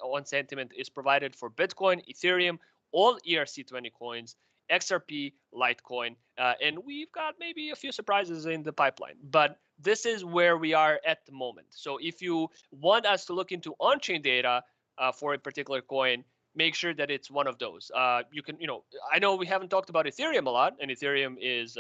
on Santiment is provided for Bitcoin, Ethereum, all ERC20 coins, XRP, Litecoin, and we've got maybe a few surprises in the pipeline. But this is where we are at the moment. So if you want us to look into on-chain data for a particular coin, make sure that it's one of those. You can, I know we haven't talked about Ethereum a lot, and Ethereum is,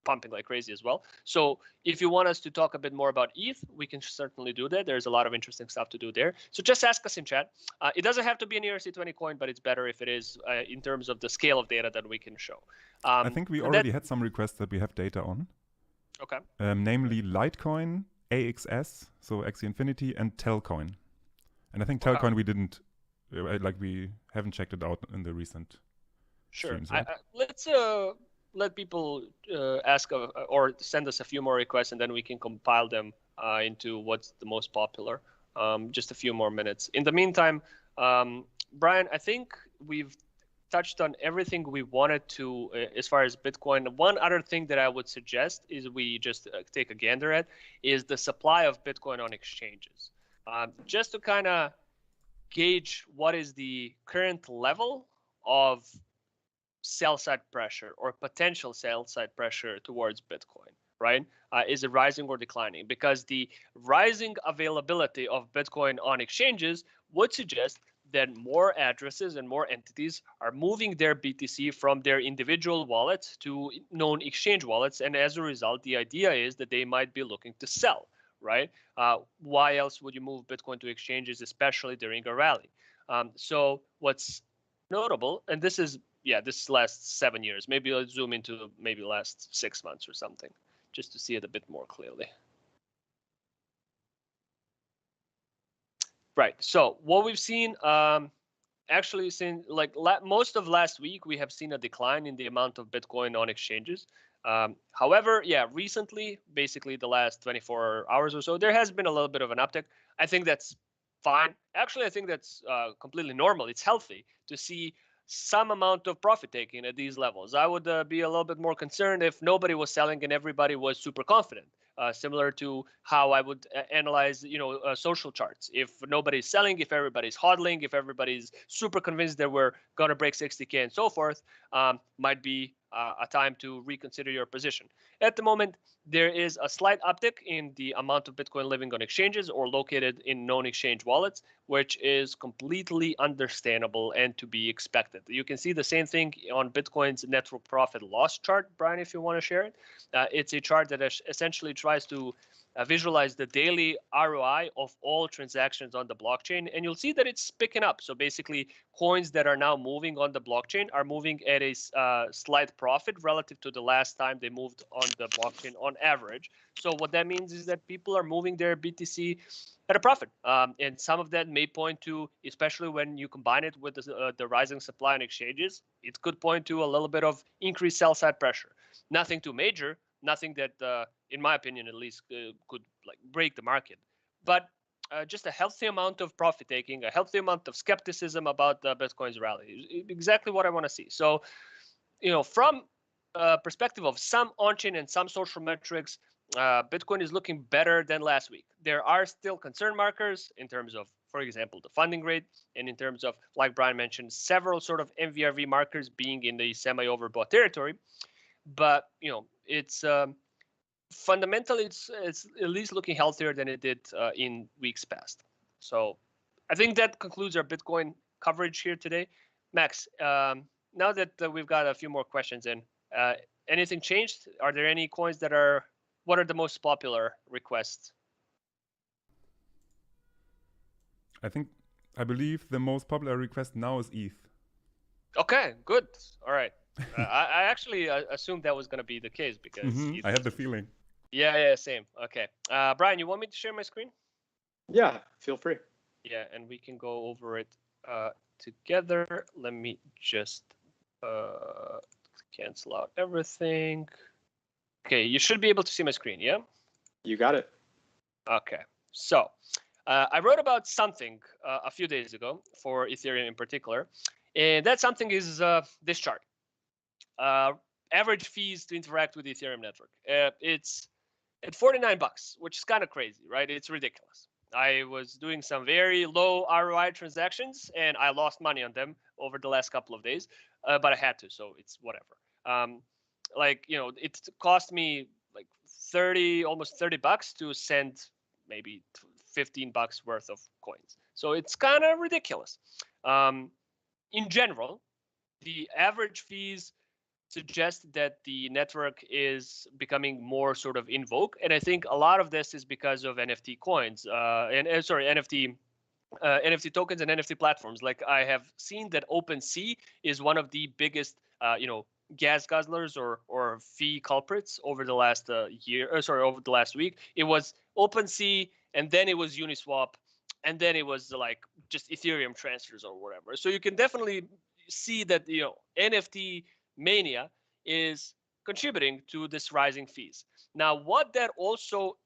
pumping like crazy as well. So if you want us to talk a bit more about ETH, we can certainly do that. There's a lot of interesting stuff to do there. So just ask us in chat. It doesn't have to be an ERC20 coin, but it's better if it is in terms of the scale of data that we can show. I think we already had some requests that we have data on. Okay. Namely Litecoin, AXS, so Axie Infinity, and Telcoin. And I think Telcoin we didn't, we haven't checked it out in the recent streams, right? Let's let people ask or send us a few more requests, and then we can compile them into what's the most popular. Just a few more minutes. In the meantime, Brian, I think we've touched on everything we wanted to as far as Bitcoin. One other thing that I would suggest is we just take a gander at is the supply of Bitcoin on exchanges. Just to kind of gauge what is the current level of sell-side pressure or potential sell-side pressure towards Bitcoin, right? Is it rising or declining? Because the rising availability of Bitcoin on exchanges would suggest that more addresses and more entities are moving their BTC from their individual wallets to known exchange wallets. And as a result, the idea is that they might be looking to sell, right? Why else would you move Bitcoin to exchanges, especially during a rally? So what's notable, and this is last 7 years. Maybe let's zoom into maybe last 6 months or something, just to see it a bit more clearly. Right. So what we've seen, actually, since like most of last week, we have seen a decline in the amount of Bitcoin on exchanges. However, yeah, recently, basically the last 24 hours or so, there has been a little bit of an uptick. I think that's fine. Actually, I think that's completely normal. It's healthy to see some amount of profit taking at these levels. I would be a little bit more concerned if nobody was selling and everybody was super confident. Similar to how I would analyze, social charts. If nobody's selling, if everybody's hodling, if everybody's super convinced that we're gonna break 60K and so forth, might be a time to reconsider your position. At the moment, there is a slight uptick in the amount of Bitcoin living on exchanges or located in known exchange wallets, which is completely understandable and to be expected. You can see the same thing on Bitcoin's network profit loss chart, Brian, if you want to share it. It's a chart that essentially tries to visualize the daily ROI of all transactions on the blockchain, and you'll see that it's picking up. So basically, coins that are now moving on the blockchain are moving at a slight profit relative to the last time they moved on the blockchain on average. So what that means is that people are moving their BTC at a profit, and some of that may point to, especially when you combine it with the rising supply on exchanges, it could point to a little bit of increased sell side pressure. Nothing too major, nothing that, in my opinion at least, could like break the market, but just a healthy amount of profit taking, a healthy amount of skepticism about Bitcoin's rally. Exactly what I want to see. So, from perspective of some on-chain and some social metrics, Bitcoin is looking better than last week. There are still concern markers in terms of, for example, the funding rate, and in terms of, like Brian mentioned, several sort of MVRV markers being in the semi-overbought territory. But it's fundamentally it's at least looking healthier than it did in weeks past. So I think that concludes our Bitcoin coverage here today. Max, now that we've got a few more questions in, anything changed? Are there any coins that are, what are the most popular requests? I believe the most popular request now is ETH. Okay, good. All right. I actually assumed that was going to be the case because I had the feeling. Yeah, same. Okay. Brian, you want me to share my screen? Yeah, feel free. Yeah, and we can go over it together. Let me just cancel out everything. Okay, you should be able to see my screen, yeah? You got it. Okay, so I wrote about something a few days ago for Ethereum in particular, and that something is this chart. Average fees to interact with the Ethereum network. It's at $49, which is kind of crazy, right? It's ridiculous. I was doing some very low ROI transactions, and I lost money on them over the last couple of days, but I had to, so it's whatever. It cost me like almost $30 to send maybe $15 worth of coins. So it's kind of ridiculous. In general, the average fees suggest that the network is becoming more sort of in vogue, and I think a lot of this is because of NFT coins NFT tokens and NFT platforms. Like, I have seen that OpenSea is one of the biggest gas guzzlers or fee culprits over the last over the last week. It was OpenSea, and then it was Uniswap, and then it was like just Ethereum transfers or whatever. So you can definitely see that NFT mania is contributing to this rising fees. Now, what that also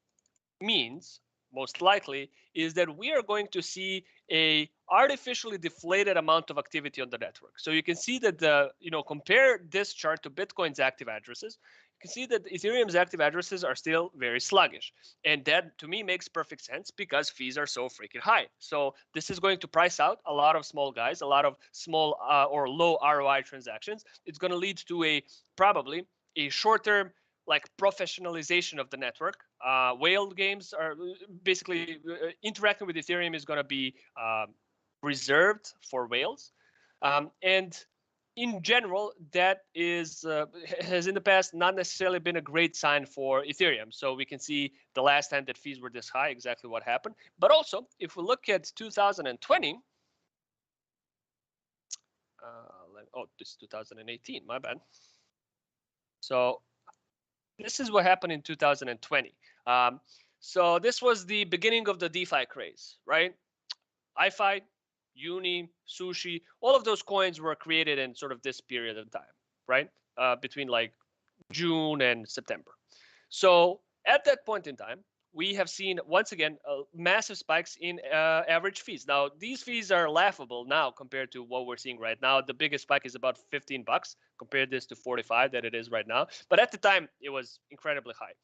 means, most likely, is that we are going to see a artificially deflated amount of activity on the network. So you can see that compare this chart to Bitcoin's active addresses. You can see that Ethereum's active addresses are still very sluggish. And that, to me, makes perfect sense because fees are so freaking high. So this is going to price out a lot of small guys, a lot of small or low ROI transactions. It's going to lead to probably a short-term like professionalization of the network. Whale games are basically interacting with Ethereum is going to be reserved for whales. And in general, that has in the past not necessarily been a great sign for Ethereum. So we can see the last time that fees were this high, exactly what happened. But also, if we look at 2020, this is 2018, my bad. So this is what happened in 2020. So this was the beginning of the DeFi craze, right? iFi, Uni, Sushi, all of those coins were created in sort of this period of time, right? Between like June and September. So at that point in time, we have seen, once again, massive spikes in average fees. Now, these fees are laughable now compared to what we're seeing right now. The biggest spike is about 15 bucks. Compare this to 45 that it is right now. But at the time, it was incredibly high.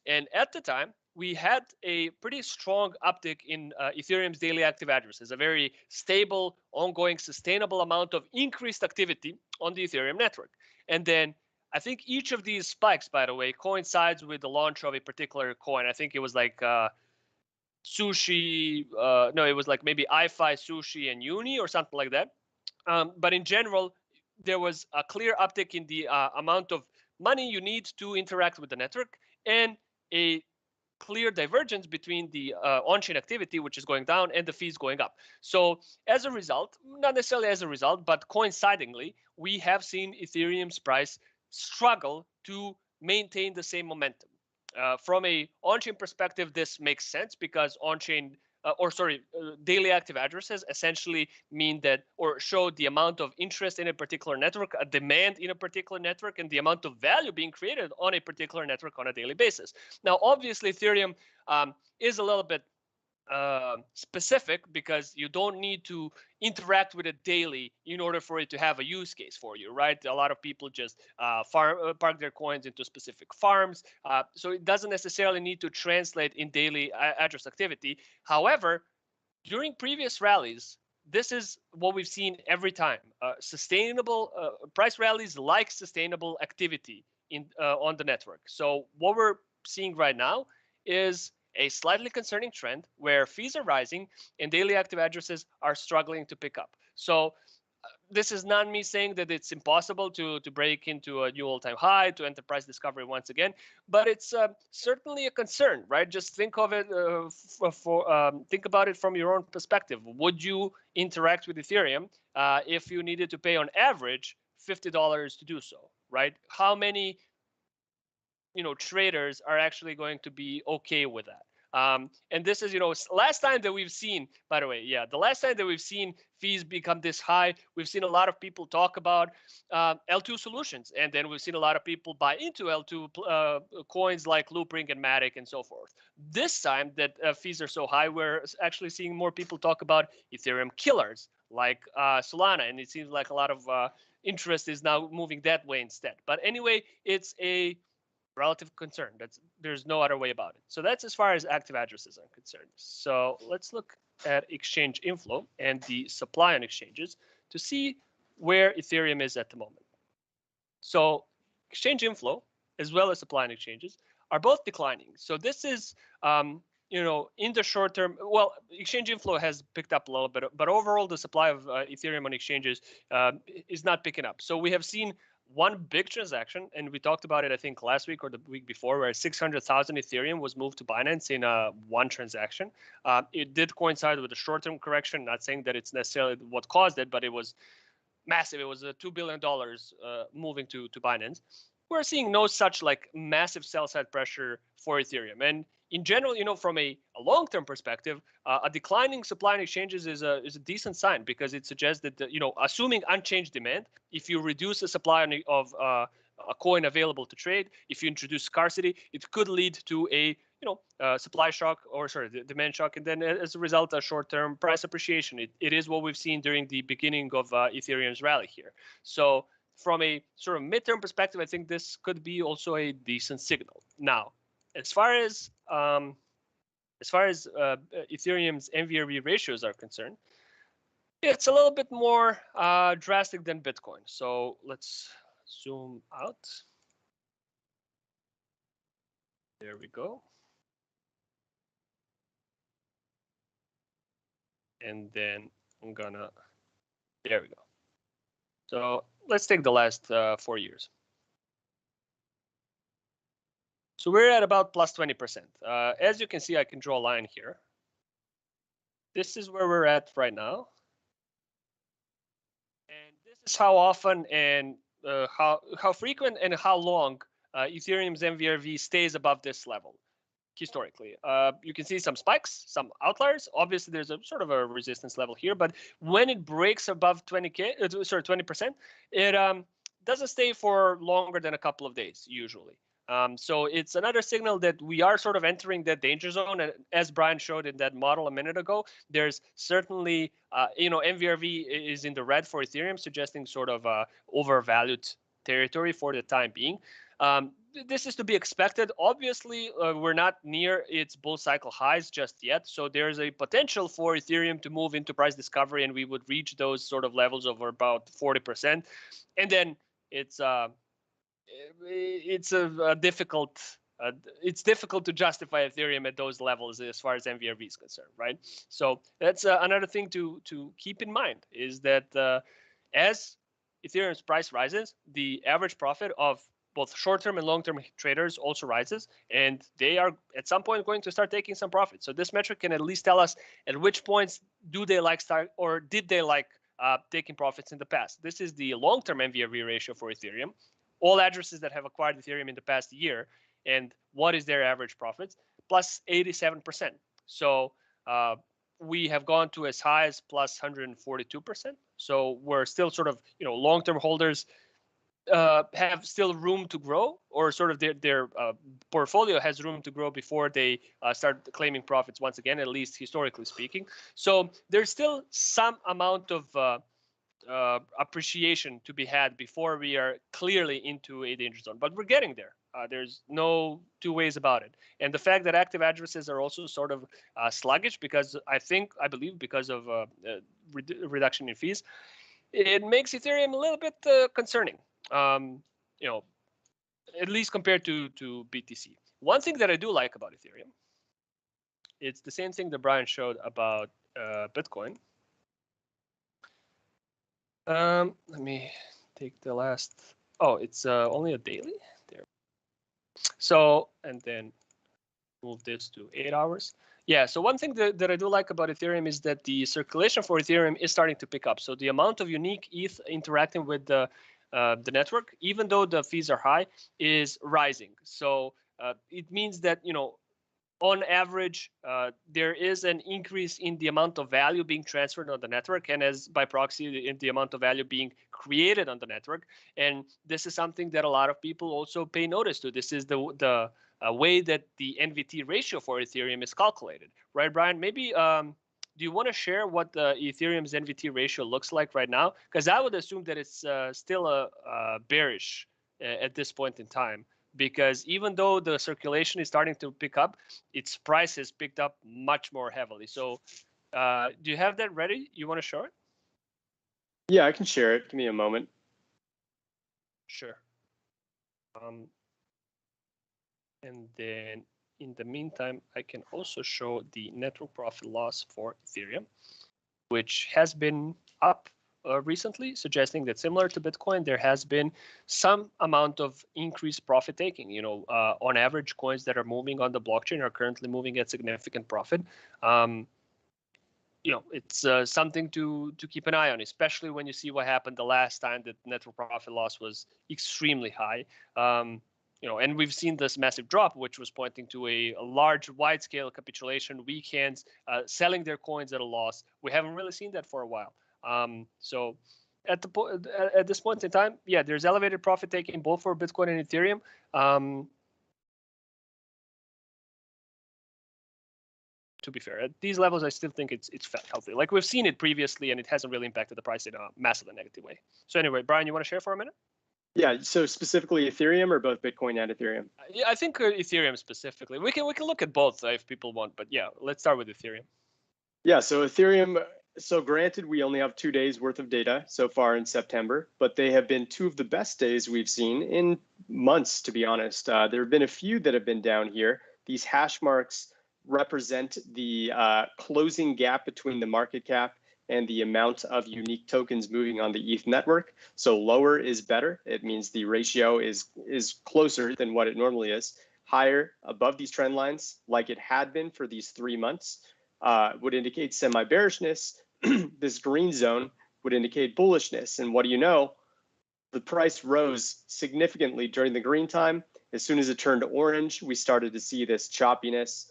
And at the time, we had a pretty strong uptick in Ethereum's daily active addresses, a very stable, ongoing, sustainable amount of increased activity on the Ethereum network. And then I think each of these spikes, by the way, coincides with the launch of a particular coin. I think it was like Sushi. No, it was like maybe iFi, Sushi, and Uni or something like that. But in general, there was a clear uptick in the amount of money you need to interact with the network, and a clear divergence between the on-chain activity, which is going down, and the fees going up. So as a result, not necessarily as a result, but coincidingly, we have seen Ethereum's price struggle to maintain the same momentum. From a on-chain perspective, this makes sense because on-chain daily active addresses essentially mean that, or show the amount of interest in a particular network, a demand in a particular network, and the amount of value being created on a particular network on a daily basis. Now, obviously, Ethereum is a little bit specific because you don't need to interact with it daily in order for it to have a use case for you, right? A lot of people just park their coins into specific farms, so it doesn't necessarily need to translate in daily address activity. However, during previous rallies, this is what we've seen every time. Sustainable price rallies like sustainable activity on the network. So what we're seeing right now is a slightly concerning trend where fees are rising and daily active addresses are struggling to pick up. So this is not me saying that it's impossible to break into a new all-time high, to enterprise discovery once again, but it's certainly a concern, right? Just think of it think about it from your own perspective. Would you interact with Ethereum if you needed to pay on average $50 to do so, right? How many traders are actually going to be okay with that? And this is, last time that we've seen, by the way, the last time that we've seen fees become this high, we've seen a lot of people talk about L2 solutions. And then we've seen a lot of people buy into L2 coins like Loopring and Matic and so forth. This time that fees are so high, we're actually seeing more people talk about Ethereum killers like Solana. And it seems like a lot of interest is now moving that way instead. But anyway, it's a relative concern. There's no other way about it. So that's as far as active addresses are concerned. So let's look at exchange inflow and the supply on exchanges to see where Ethereum is at the moment. So exchange inflow as well as supply on exchanges are both declining. So this is in the short term, well, exchange inflow has picked up a little bit, but overall the supply of Ethereum on exchanges is not picking up. So we have seen one big transaction, and we talked about it, I think, last week or the week before, where 600,000 Ethereum was moved to Binance in one transaction. It did coincide with a short-term correction, not saying that it's necessarily what caused it, but it was massive. It was $2 billion moving to Binance. We're seeing no such like massive sell-side pressure for Ethereum. And in general, from a long-term perspective, a declining supply in exchanges is a decent sign because it suggests that assuming unchanged demand, if you reduce the supply of a coin available to trade, if you introduce scarcity, it could lead to a supply shock, or the demand shock, and then as a result, a short-term price appreciation. It is what we've seen during the beginning of Ethereum's rally here. So from a sort of midterm perspective, I think this could be also a decent signal. Now, as far as Ethereum's MVRV ratios are concerned, it's a little bit more drastic than Bitcoin. So let's zoom out. There we go. and then I'm gonna, there we go. So let's take the last 4 years. So we're at about plus 20%. As you can see, I can draw a line here. This is where we're at right now. And this is how often and how frequent and how long Ethereum's MVRV stays above this level historically. You can see some spikes, some outliers. Obviously, there's a sort of a resistance level here, but when it breaks above 20%, it doesn't stay for longer than a couple of days usually. So it's another signal that we are sort of entering that danger zone. And as Brian showed in that model a minute ago, there's certainly, MVRV is in the red for Ethereum, suggesting sort of overvalued territory for the time being. This is to be expected. Obviously, we're not near its bull cycle highs just yet. So there's a potential for Ethereum to move into price discovery, and we would reach those sort of levels of about 40%. And then it's difficult. It's difficult to justify Ethereum at those levels as far as MVRV is concerned, right? So that's another thing to keep in mind is that as Ethereum's price rises, the average profit of both short-term and long-term traders also rises, and they are at some point going to start taking some profit. So this metric can at least tell us at which points do they like start or did they like taking profits in the past. This is the long-term MVRV ratio for Ethereum. All addresses that have acquired Ethereum in the past year, and what is their average profits? Plus 87%. So we have gone to as high as plus 142%. So we're still sort of, long-term holders have still room to grow, or sort of their portfolio has room to grow before they start claiming profits once again, at least historically speaking. So there's still some amount of appreciation to be had before we are clearly into a danger zone, but we're getting there. There's no two ways about it. And the fact that active addresses are also sort of sluggish, because I believe because of reduction in fees, it makes Ethereum a little bit concerning. At least compared to BTC. One thing that I do like about Ethereum, it's the same thing that Brian showed about Bitcoin. Let me take the last. Oh, it's only a daily there. So, and then move this to 8 hours. Yeah, so one thing that I do like about Ethereum is that the circulation for Ethereum is starting to pick up. So the amount of unique ETH interacting with the network, even though the fees are high, is rising. So it means that, on average, there is an increase in the amount of value being transferred on the network, and as by proxy, in the amount of value being created on the network. And this is something that a lot of people also pay notice to. This is the way that the NVT ratio for Ethereum is calculated, right, Brian? Maybe do you want to share what the Ethereum's NVT ratio looks like right now? Because I would assume that it's still a bearish at this point in time, because even though the circulation is starting to pick up, its price has picked up much more heavily. So do you have that ready? You want to show it? Yeah, I can share it. Give me a moment. Sure. And then in the meantime, I can also show the network profit loss for Ethereum, which has been up recently, suggesting that similar to Bitcoin, there has been some amount of increased profit taking. On average, coins that are moving on the blockchain are currently moving at significant profit. It's something to keep an eye on, especially when you see what happened the last time that network profit loss was extremely high. And we've seen this massive drop, which was pointing to a large, wide-scale capitulation, weak hands selling their coins at a loss. We haven't really seen that for a while. So at this point in time, yeah, there's elevated profit taking both for Bitcoin and Ethereum. To be fair, at these levels, I still think it's healthy. Like we've seen it previously, and it hasn't really impacted the price in a massively negative way. So anyway, Brian, you want to share for a minute? Yeah, so specifically Ethereum or both Bitcoin and Ethereum? Yeah, I think Ethereum specifically. We can look at both if people want, but yeah, let's start with Ethereum. Yeah, so Ethereum, so granted, we only have 2 days worth of data so far in September, but they have been two of the best days we've seen in months, to be honest. There have been a few that have been down here. These hash marks represent the closing gap between the market cap and the amount of unique tokens moving on the ETH network. So lower is better. It means the ratio is closer than what it normally is. Higher above these trend lines, like it had been for these 3 months, would indicate semi-bearishness. This green zone would indicate bullishness. And what do you know? The price rose significantly during the green time. As soon as it turned orange, we started to see this choppiness.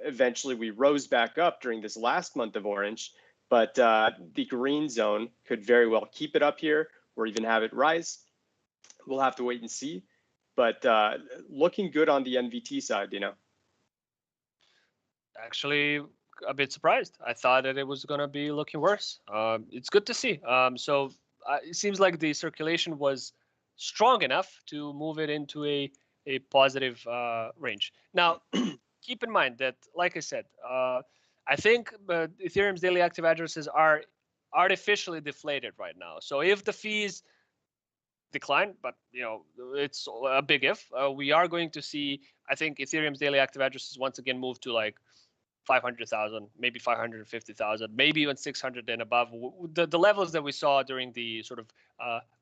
Eventually, we rose back up during this last month of orange, but the green zone could very well keep it up here or even have it rise. We'll have to wait and see. But looking good on the NVT side, Actually, a bit surprised. I thought that it was going to be looking worse. It's good to see. So it seems like the circulation was strong enough to move it into a positive range. Now, keep in mind that, like I said, I think Ethereum's daily active addresses are artificially deflated right now. So if the fees decline, but it's a big if, we are going to see, I think, Ethereum's daily active addresses once again move to like 500,000, maybe 550,000, maybe even 600 and above. The levels that we saw during the sort of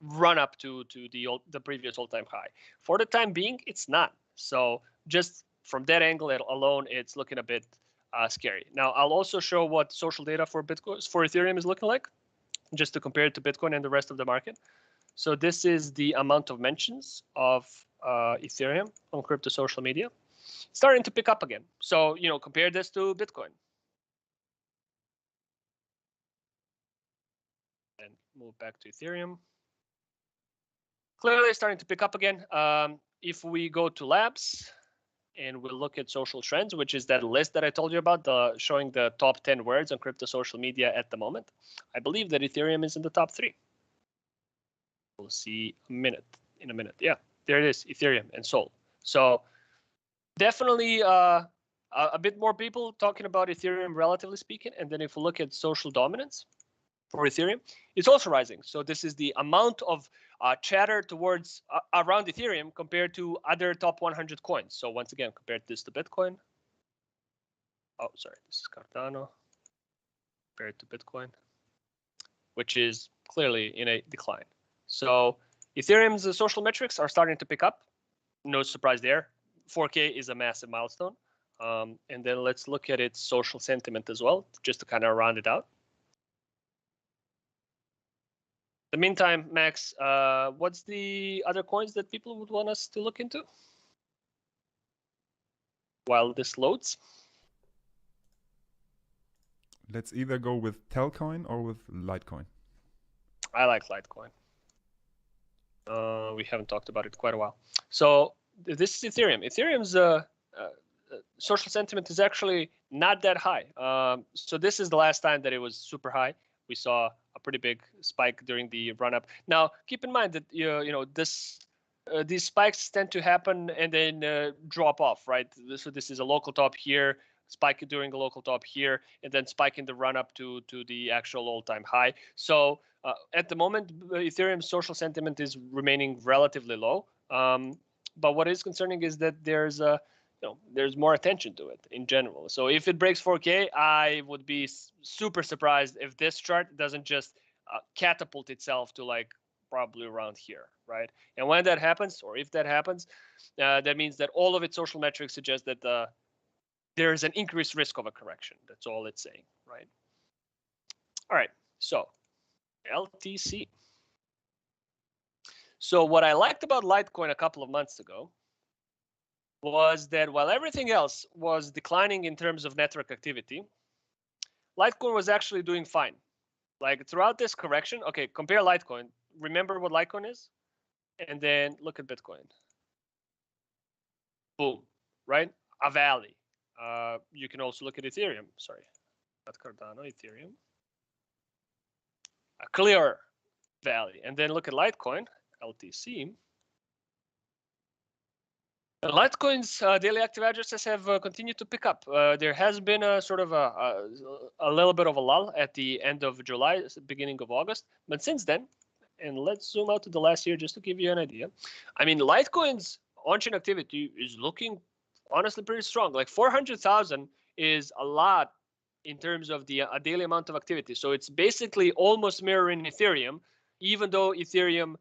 run up to the previous all-time high. For the time being, it's not. So just from that angle alone, it's looking a bit scary. Now, I'll also show what social data for Ethereum is looking like, just to compare it to Bitcoin and the rest of the market. So this is the amount of mentions of Ethereum on crypto social media. Starting to pick up again. So, compare this to Bitcoin. And move back to Ethereum. Clearly starting to pick up again. If we go to labs and we look at social trends, which is that list that I told you about, showing the top 10 words on crypto social media at the moment, I believe that Ethereum is in the top 3. We'll see in a minute. Yeah, there it is, Ethereum and Sol. So definitely a bit more people talking about Ethereum, relatively speaking. And then if we look at social dominance for Ethereum, it's also rising. So this is the amount of chatter towards around Ethereum compared to other top 100 coins. So once again, compared this to Bitcoin. Oh, sorry, this is Cardano. Compared to Bitcoin, which is clearly in a decline. So Ethereum's social metrics are starting to pick up. No surprise there. 4K is a massive milestone. And then let's look at its social sentiment as well, just to kind of round it out. In the meantime, Max, what's the other coins that people would want us to look into while this loads? Let's either go with Telcoin or with Litecoin. I like Litecoin. We haven't talked about it quite a while. So this is Ethereum. Ethereum's social sentiment is actually not that high. So this is the last time that it was super high. We saw a pretty big spike during the run up. Now, keep in mind that these spikes tend to happen and then drop off, right? So this is a local top here, spike during a local top here, and then spike in the run up to the actual all-time high. So at the moment, Ethereum's social sentiment is remaining relatively low. But what is concerning is that there's more attention to it in general. So if it breaks 4K, I would be super surprised if this chart doesn't just catapult itself to like probably around here, right? And when that happens, or if that happens, that means that all of its social metrics suggest that there is an increased risk of a correction. That's all it's saying, right? All right, so LTC. So what I liked about Litecoin a couple of months ago was that while everything else was declining in terms of network activity, Litecoin was actually doing fine. Like throughout this correction, okay, compare Litecoin. Remember what Litecoin is? And then look at Bitcoin. Boom, right? A valley. You can also look at Ethereum. Sorry, not Cardano, Ethereum. A clear valley. And then look at Litecoin, LTC. Litecoin's daily active addresses have continued to pick up. There has been a sort of a little bit of a lull at the end of July, beginning of August. But since then, and let's zoom out to the last year just to give you an idea. I mean, Litecoin's on-chain activity is looking honestly pretty strong. Like 400,000 is a lot in terms of the daily amount of activity. So it's basically almost mirroring Ethereum, even though Ethereum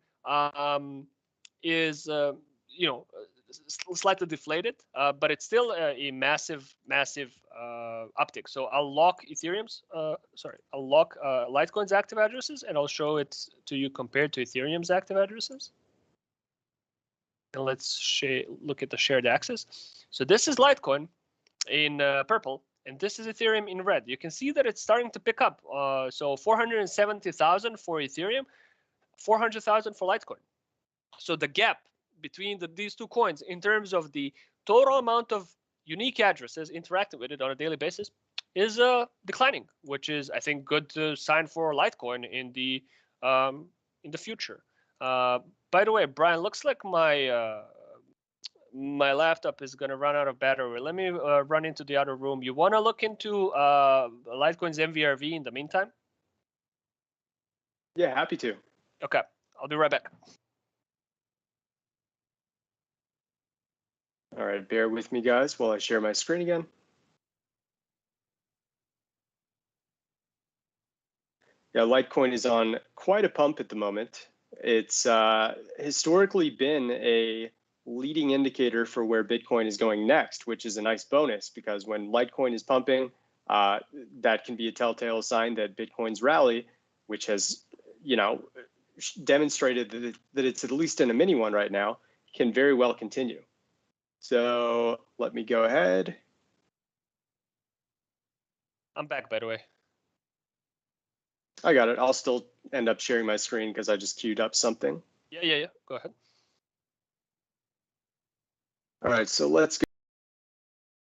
is slightly deflated, but it's still a massive uptick. So I'll lock I'll lock Litecoin's active addresses, and I'll show it to you compared to Ethereum's active addresses. And let's look at the shared axis. So this is Litecoin in purple, and this is Ethereum in red. You can see that it's starting to pick up. So 470,000 for Ethereum, 400,000 for Litecoin. So the gap between these two coins in terms of the total amount of unique addresses interacting with it on a daily basis is declining, which is, I think, good sign for Litecoin in the future. By the way, Brian, looks like my my laptop is going to run out of battery. Let me run into the other room. You want to look into Litecoin's MVRV in the meantime? Yeah, happy to. Okay, I'll be right back. All right, bear with me, guys, while I share my screen again. Yeah, Litecoin is on quite a pump at the moment. It's historically been a leading indicator for where Bitcoin is going next, which is a nice bonus, because when Litecoin is pumping, that can be a telltale sign that Bitcoin's rally, which has, demonstrated that it's at least in a mini one right now, can very well continue. So let me go ahead. I'm back, by the way. I got it. I'll still end up sharing my screen because I just queued up something. Yeah. Go ahead. All right, so let's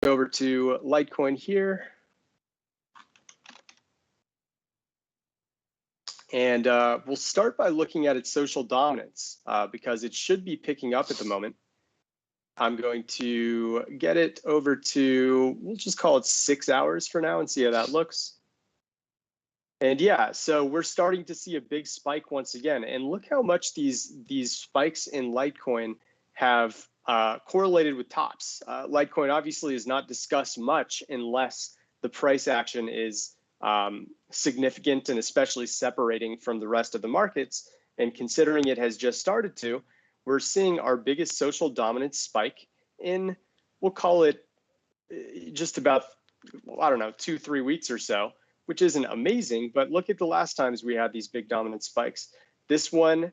go over to Litecoin here. And we'll start by looking at its social dominance because it should be picking up at the moment. I'm going to get it over to, we'll just call it 6 hours for now and see how that looks. And yeah, so we're starting to see a big spike once again. And look how much these spikes in Litecoin have correlated with tops. Litecoin obviously is not discussed much unless the price action is significant and especially separating from the rest of the markets. And considering it has just started to, we're seeing our biggest social dominance spike in, we'll call it just about, I don't know, 2-3 weeks or so, which isn't amazing, but look at the last times we had these big dominant spikes. This one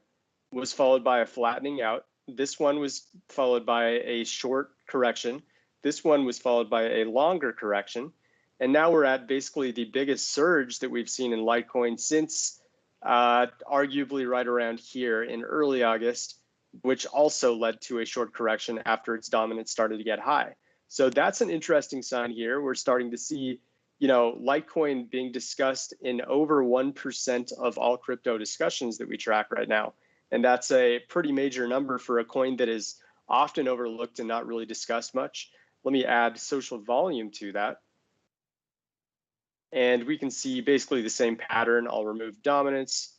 was followed by a flattening out. This one was followed by a short correction. This one was followed by a longer correction. And now we're at basically the biggest surge that we've seen in Litecoin since arguably right around here in early August, which also led to a short correction after its dominance started to get high. So that's an interesting sign here. We're starting to see, Litecoin being discussed in over 1% of all crypto discussions that we track right now. And that's a pretty major number for a coin that is often overlooked and not really discussed much. Let me add social volume to that. And we can see basically the same pattern. I'll remove dominance.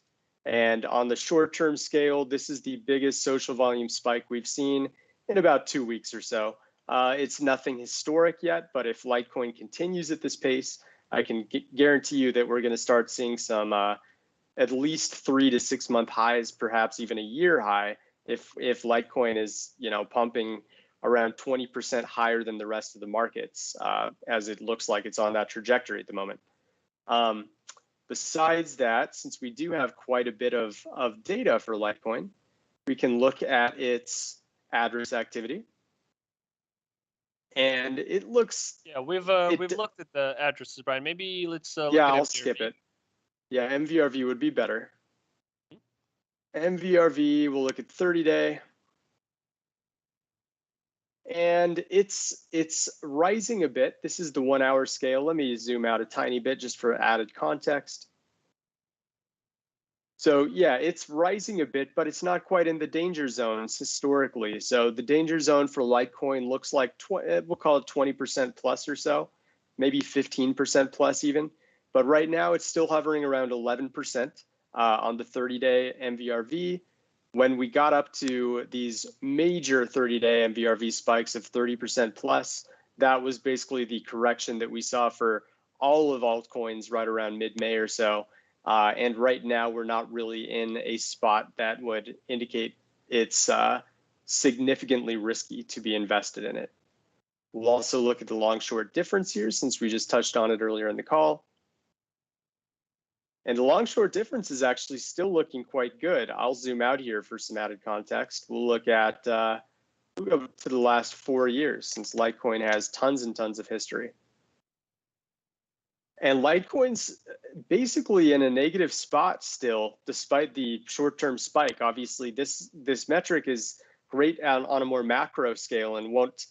And on the short-term scale, this is the biggest social volume spike we've seen in about 2 weeks or so. It's nothing historic yet, but if Litecoin continues at this pace, I can guarantee you that we're going to start seeing some at least 3 to 6 month highs, perhaps even a year high, if Litecoin is pumping around 20% higher than the rest of the markets, as it looks like it's on that trajectory at the moment. Besides that, since we do have quite a bit of data for Litecoin, we can look at its address activity. And it looks... Yeah, we've looked at the addresses, Brian. Maybe let's look yeah, at I'll MVRV. skip it. Yeah, MVRV would be better. MVRV, we'll look at 30-day. And it's rising a bit. This is the 1 hour scale. Let me zoom out a tiny bit just for added context. So yeah, it's rising a bit, but it's not quite in the danger zones historically. So the danger zone for Litecoin looks like, we'll call it 20% plus or so, maybe 15% plus even. But right now it's still hovering around 11% on the 30-day MVRV. when we got up to these major 30-day MVRV spikes of 30% plus, that was basically the correction that we saw for all of altcoins right around mid-May or so. And right now, we're not really in a spot that would indicate it's significantly risky to be invested in it. We'll also look at the long-short difference here, since we just touched on it earlier in the call. And the long-short difference is actually still looking quite good. I'll zoom out here for some added context. We'll look at we'll go to the last 4 years, since Litecoin has tons and tons of history. And Litecoin's basically in a negative spot still, despite the short-term spike. Obviously, this metric is great on a more macro scale and won't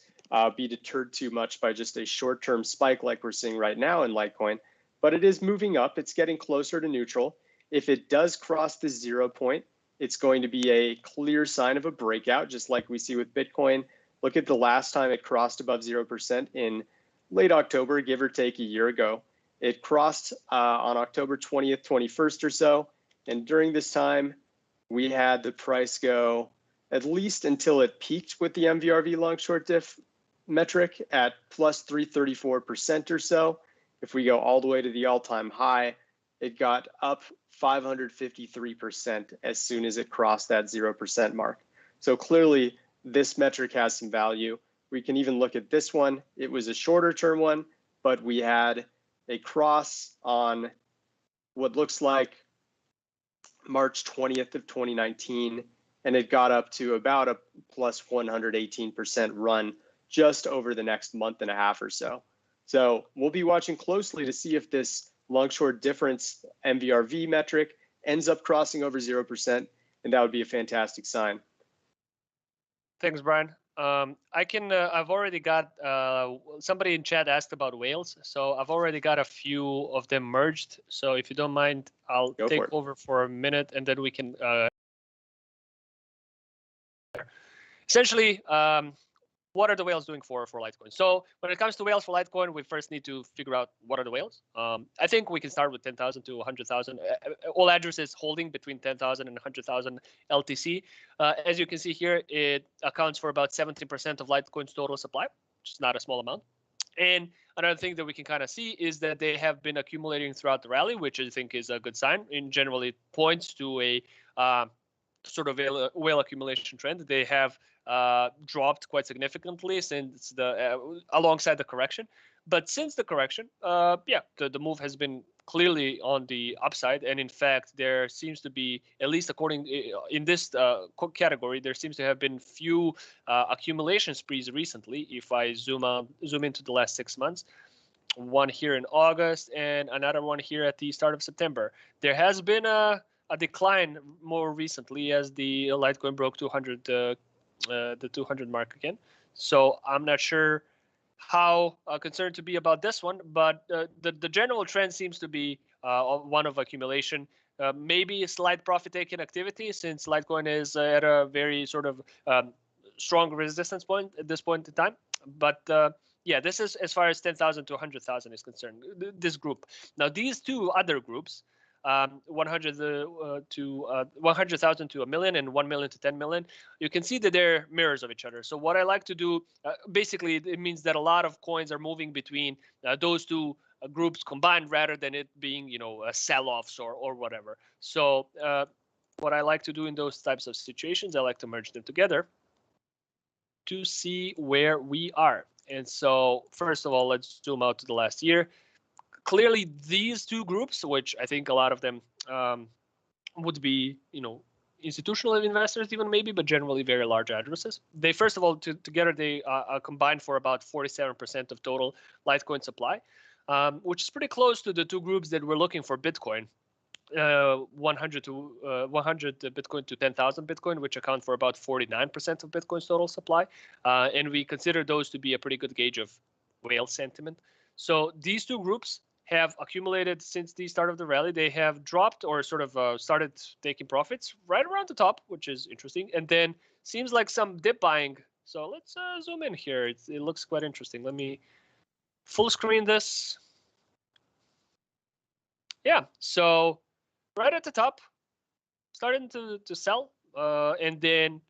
be deterred too much by just a short-term spike like we're seeing right now in Litecoin. But it is moving up. It's getting closer to neutral. If it does cross the 0 point, it's going to be a clear sign of a breakout, just like we see with Bitcoin. Look at the last time it crossed above 0% in late October, give or take a year ago. It crossed on October 20th, 21st or so. And during this time, we had the price go at least until it peaked with the MVRV long short diff metric at plus 334% or so. If we go all the way to the all-time high, it got up 553% as soon as it crossed that 0% mark. So clearly, this metric has some value. We can even look at this one. It was a shorter term one, but we had a cross on what looks like March 20th of 2019, and it got up to about a plus 118% run just over the next month and a half or so. So we'll be watching closely to see if this long-short difference MVRV metric ends up crossing over 0%, and that would be a fantastic sign. Thanks, Brian. I've already got, somebody in chat asked about whales. So I've already got a few of them merged. So if you don't mind, I'll take over for a minute and then we can, essentially, what are the whales doing for Litecoin? So when it comes to whales for Litecoin, we first need to figure out what are the whales. I think we can start with 10,000 to 100,000. All addresses holding between 10,000 and 100,000 LTC. As you can see here, it accounts for about 70% of Litecoin's total supply, which is not a small amount. And another thing that we can kind of see is that they have been accumulating throughout the rally, which I think is a good sign. In general, it points to a sort of whale accumulation trend. They have dropped quite significantly since alongside the correction. But since the correction, the move has been clearly on the upside. And in fact, there seems to be, at least according in this category, there seems to have been few accumulation sprees recently. If I zoom into the last 6 months, one here in August and another one here at the start of September. There has been a decline more recently as the Litecoin broke 200. The 200 mark again. So I'm not sure how concerned to be about this one, but the general trend seems to be one of accumulation, maybe a slight profit-taking activity since Litecoin is at a very sort of strong resistance point at this point in time. But yeah, this is as far as 10,000 to 100,000 is concerned, this group. Now, these two other groups, 100,000 to 1 million and 1 million to 10 million, you can see that they're mirrors of each other. So what I like to do, basically, it means that a lot of coins are moving between those two groups combined rather than it being, a sell-offs or whatever. So what I like to do in those types of situations, I like to merge them together to see where we are. And so first of all, let's zoom out to the last year. Clearly, these two groups, which I think a lot of them would be, institutional investors even maybe, but generally very large addresses. They, first of all, together, they combined for about 47% of total Litecoin supply, which is pretty close to the two groups that we're looking for Bitcoin, 100 Bitcoin to 10,000 Bitcoin, which account for about 49% of Bitcoin's total supply. And we consider those to be a pretty good gauge of whale sentiment. So these two groups have accumulated since the start of the rally. They have dropped or sort of started taking profits right around the top, which is interesting. And then seems like some dip buying. So let's zoom in here. It looks quite interesting. Let me full screen this. Yeah, so right at the top, starting to sell And then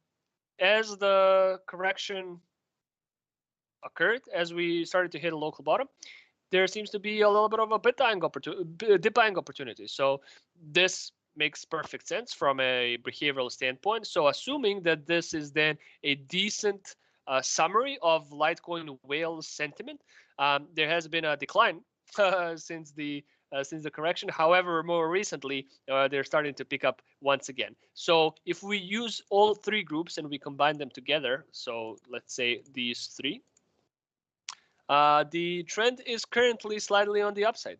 as the correction occurred, as we started to hit a local bottom, there seems to be a little bit of a dip buying opportunity. So this makes perfect sense from a behavioral standpoint. So assuming that this is then a decent summary of Litecoin whale sentiment, there has been a decline since the correction. However, more recently, they're starting to pick up once again. So if we use all three groups and we combine them together, so let's say these three, the trend is currently slightly on the upside.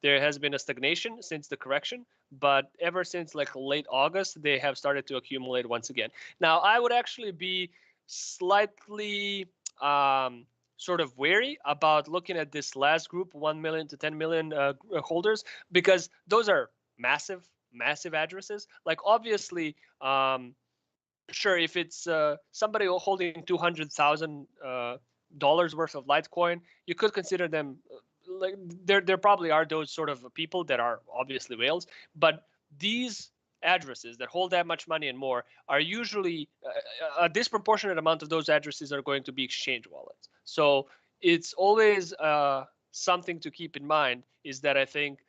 There has been a stagnation since the correction, but ever since like late August, they have started to accumulate once again. Now, I would actually be slightly sort of wary about looking at this last group, 1 million to 10 million holders, because those are massive addresses. Like obviously, sure, if it's somebody holding 200,000 dollars worth of Litecoin, you could consider them like there probably are those sort of people that are obviously whales, but these addresses that hold that much money and more are usually a disproportionate amount of those addresses are going to be exchange wallets. So it's always something to keep in mind is that I think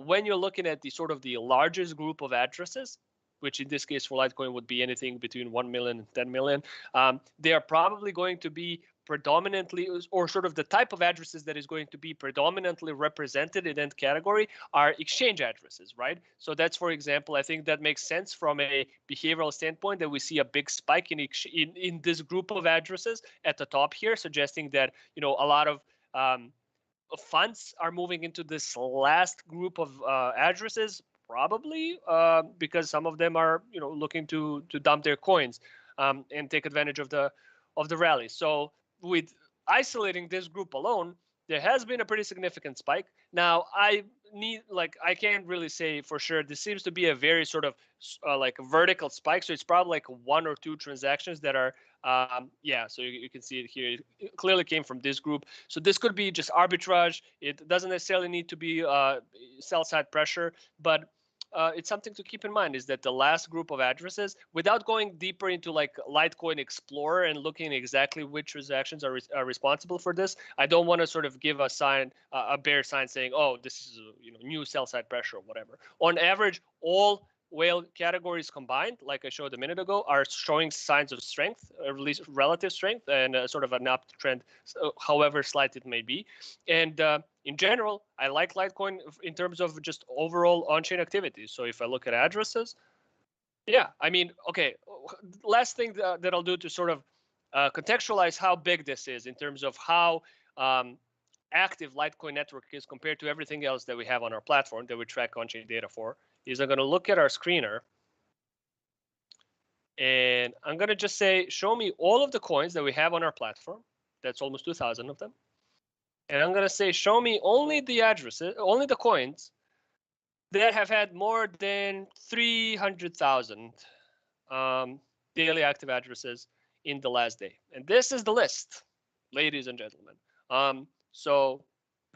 when you're looking at the sort of the largest group of addresses, which in this case for Litecoin would be anything between 1 million and 10 million, they are probably going to be predominantly, or sort of the type of addresses that is going to be predominantly represented in that category are exchange addresses, right? So that's, for example, I think that makes sense from a behavioral standpoint that we see a big spike in this group of addresses at the top here, suggesting that, you know, a lot of funds are moving into this last group of addresses, probably because some of them are, you know, looking to dump their coins and take advantage of the rally. So with isolating this group alone, there has been a pretty significant spike. Now I can't really say for sure. This seems to be a very sort of like a vertical spike. So it's probably like one or two transactions that are yeah, so you can see it here. It clearly came from this group. So this could be just arbitrage. It doesn't necessarily need to be sell side pressure, but it's something to keep in mind is that the last group of addresses, without going deeper into like Litecoin Explorer and looking exactly which transactions are responsible for this, I don't want to sort of give a sign, a bear sign saying, oh, this is new sell side pressure or whatever. On average, all whale categories combined, like I showed a minute ago, are showing signs of strength, or at least relative strength, and sort of an uptrend, however slight it may be. And in general, I like Litecoin in terms of just overall on-chain activity. So if I look at addresses, yeah, I mean, okay, last thing that I'll do to sort of contextualize how big this is in terms of how active Litecoin network is compared to everything else that we have on our platform that we track on-chain data for, is I'm going to look at our screener and I'm going to just say, show me all of the coins that we have on our platform. That's almost 2,000 of them. And I'm going to say, show me only the addresses, only the coins that have had more than 300,000 daily active addresses in the last day. And this is the list, ladies and gentlemen. So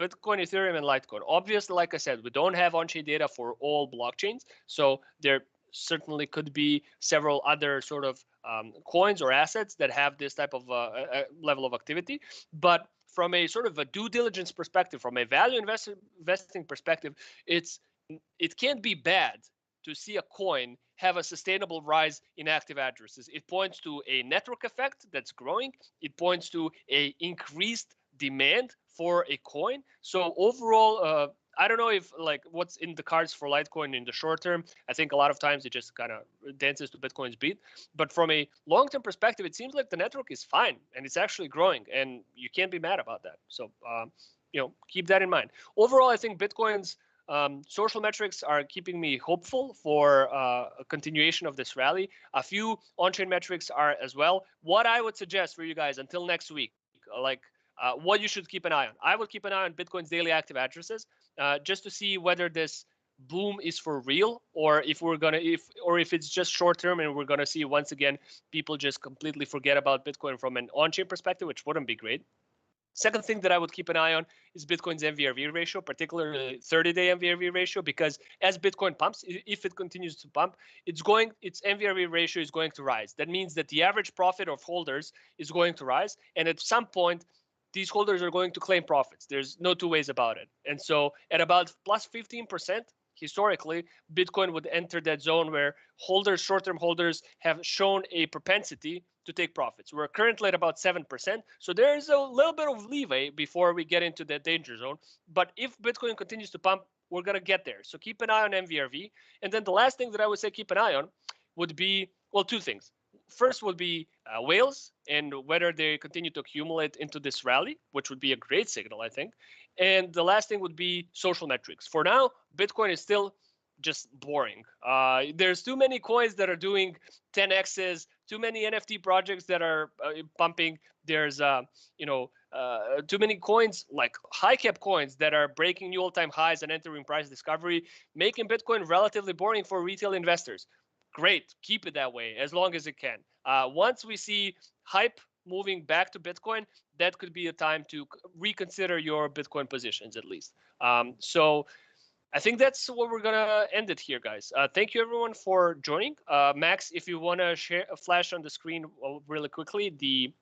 Bitcoin, Ethereum, and Litecoin. Obviously, like I said, we don't have on-chain data for all blockchains. So there certainly could be several other sort of coins or assets that have this type of level of activity. But from a sort of a due diligence perspective, from a value investing perspective, it can't be bad to see a coin have a sustainable rise in active addresses. It points to a network effect that's growing. It points to a increased demand for a coin. So overall, I don't know if like what's in the cards for Litecoin in the short term. I think a lot of times it just kind of dances to Bitcoin's beat. But from a long-term perspective, it seems like the network is fine and it's actually growing, and you can't be mad about that. So keep that in mind. Overall, I think Bitcoin's social metrics are keeping me hopeful for a continuation of this rally. A few on-chain metrics are as well. What I would suggest for you guys until next week, what you should keep an eye on. I would keep an eye on Bitcoin's daily active addresses just to see whether this boom is for real, or if it's just short term and we're gonna see once again people just completely forget about Bitcoin from an on-chain perspective, which wouldn't be great. Second thing that I would keep an eye on is Bitcoin's MVRV ratio, particularly 30-day MVRV ratio, because as Bitcoin pumps, if it continues to pump, its MVRV ratio is going to rise. That means that the average profit of holders is going to rise, and at some point, these holders are going to claim profits. There's no two ways about it. And so at about plus 15%, historically, Bitcoin would enter that zone where holders, short-term holders, have shown a propensity to take profits. We're currently at about 7%. So there's a little bit of leeway before we get into that danger zone. But if Bitcoin continues to pump, we're going to get there. So keep an eye on MVRV. And then the last thing that I would say keep an eye on would be, well, two things. First would be whales and whether they continue to accumulate into this rally, which would be a great signal, I think. And the last thing would be social metrics. For now, Bitcoin is still just boring. There's too many coins that are doing 10x's, too many NFT projects that are pumping. There's too many coins, like high cap coins, that are breaking new all-time highs and entering price discovery, making Bitcoin relatively boring for retail investors. Great, keep it that way as long as it can. Once we see hype moving back to Bitcoin, that could be a time to reconsider your Bitcoin positions at least. So I think that's what we're gonna end it here, guys. Thank you everyone for joining. Max, if you wanna share a flash on the screen really quickly, the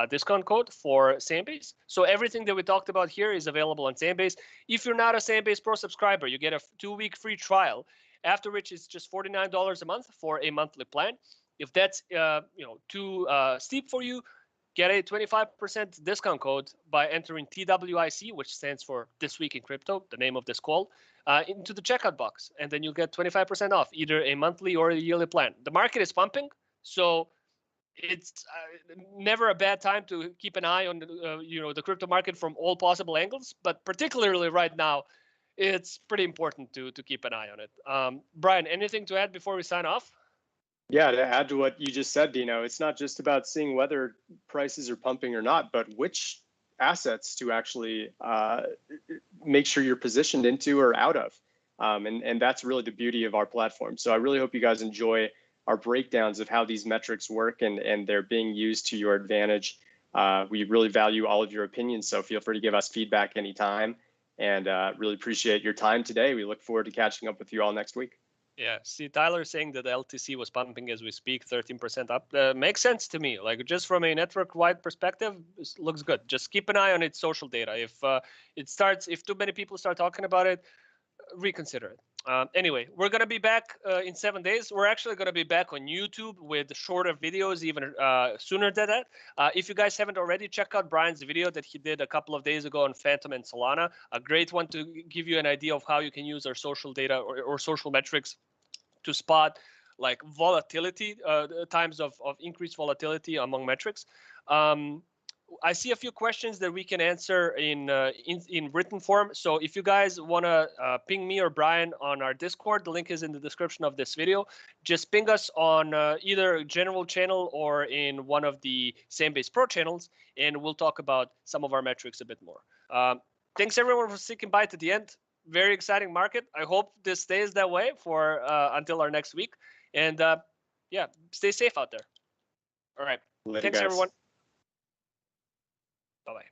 discount code for Sandbase. So everything that we talked about here is available on Sandbase. If you're not a Sandbase Pro subscriber, you get a 2-week free trial, after which it's just $49 a month for a monthly plan. If that's too steep for you, get a 25% discount code by entering TWIC, which stands for This Week in Crypto, the name of this call, into the checkout box, and then you'll get 25% off either a monthly or a yearly plan. The market is pumping, so it's never a bad time to keep an eye on the crypto market from all possible angles, but particularly right now, it's pretty important to keep an eye on it. Brian, anything to add before we sign off? Yeah, to add to what you just said, Dino, it's not just about seeing whether prices are pumping or not, but which assets to actually make sure you're positioned into or out of. And that's really the beauty of our platform. So I really hope you guys enjoy our breakdowns of how these metrics work and they're being used to your advantage. We really value all of your opinions, so feel free to give us feedback anytime. And really appreciate your time today. We look forward to catching up with you all next week. Yeah, see, Tyler saying that the LTC was pumping as we speak, 13% up. Makes sense to me. Like, just from a network-wide perspective, it looks good. Just keep an eye on its social data. If too many people start talking about it, reconsider it. Anyway, we're going to be back in 7 days. We're actually going to be back on YouTube with shorter videos even sooner than that. If you guys haven't already, check out Brian's video that he did a couple of days ago on Phantom and Solana. A great one to give you an idea of how you can use our social data or social metrics to spot like volatility, times of increased volatility among metrics. I see a few questions that we can answer in written form. So if you guys want to ping me or Brian on our Discord, the link is in the description of this video. Just ping us on either general channel or in one of the Sandbase Pro channels, and we'll talk about some of our metrics a bit more. Thanks everyone for sticking by to the end. Very exciting market. I hope this stays that way for until our next week. And yeah, stay safe out there. All right. Later, Thanks guys. everyone. Bye-bye.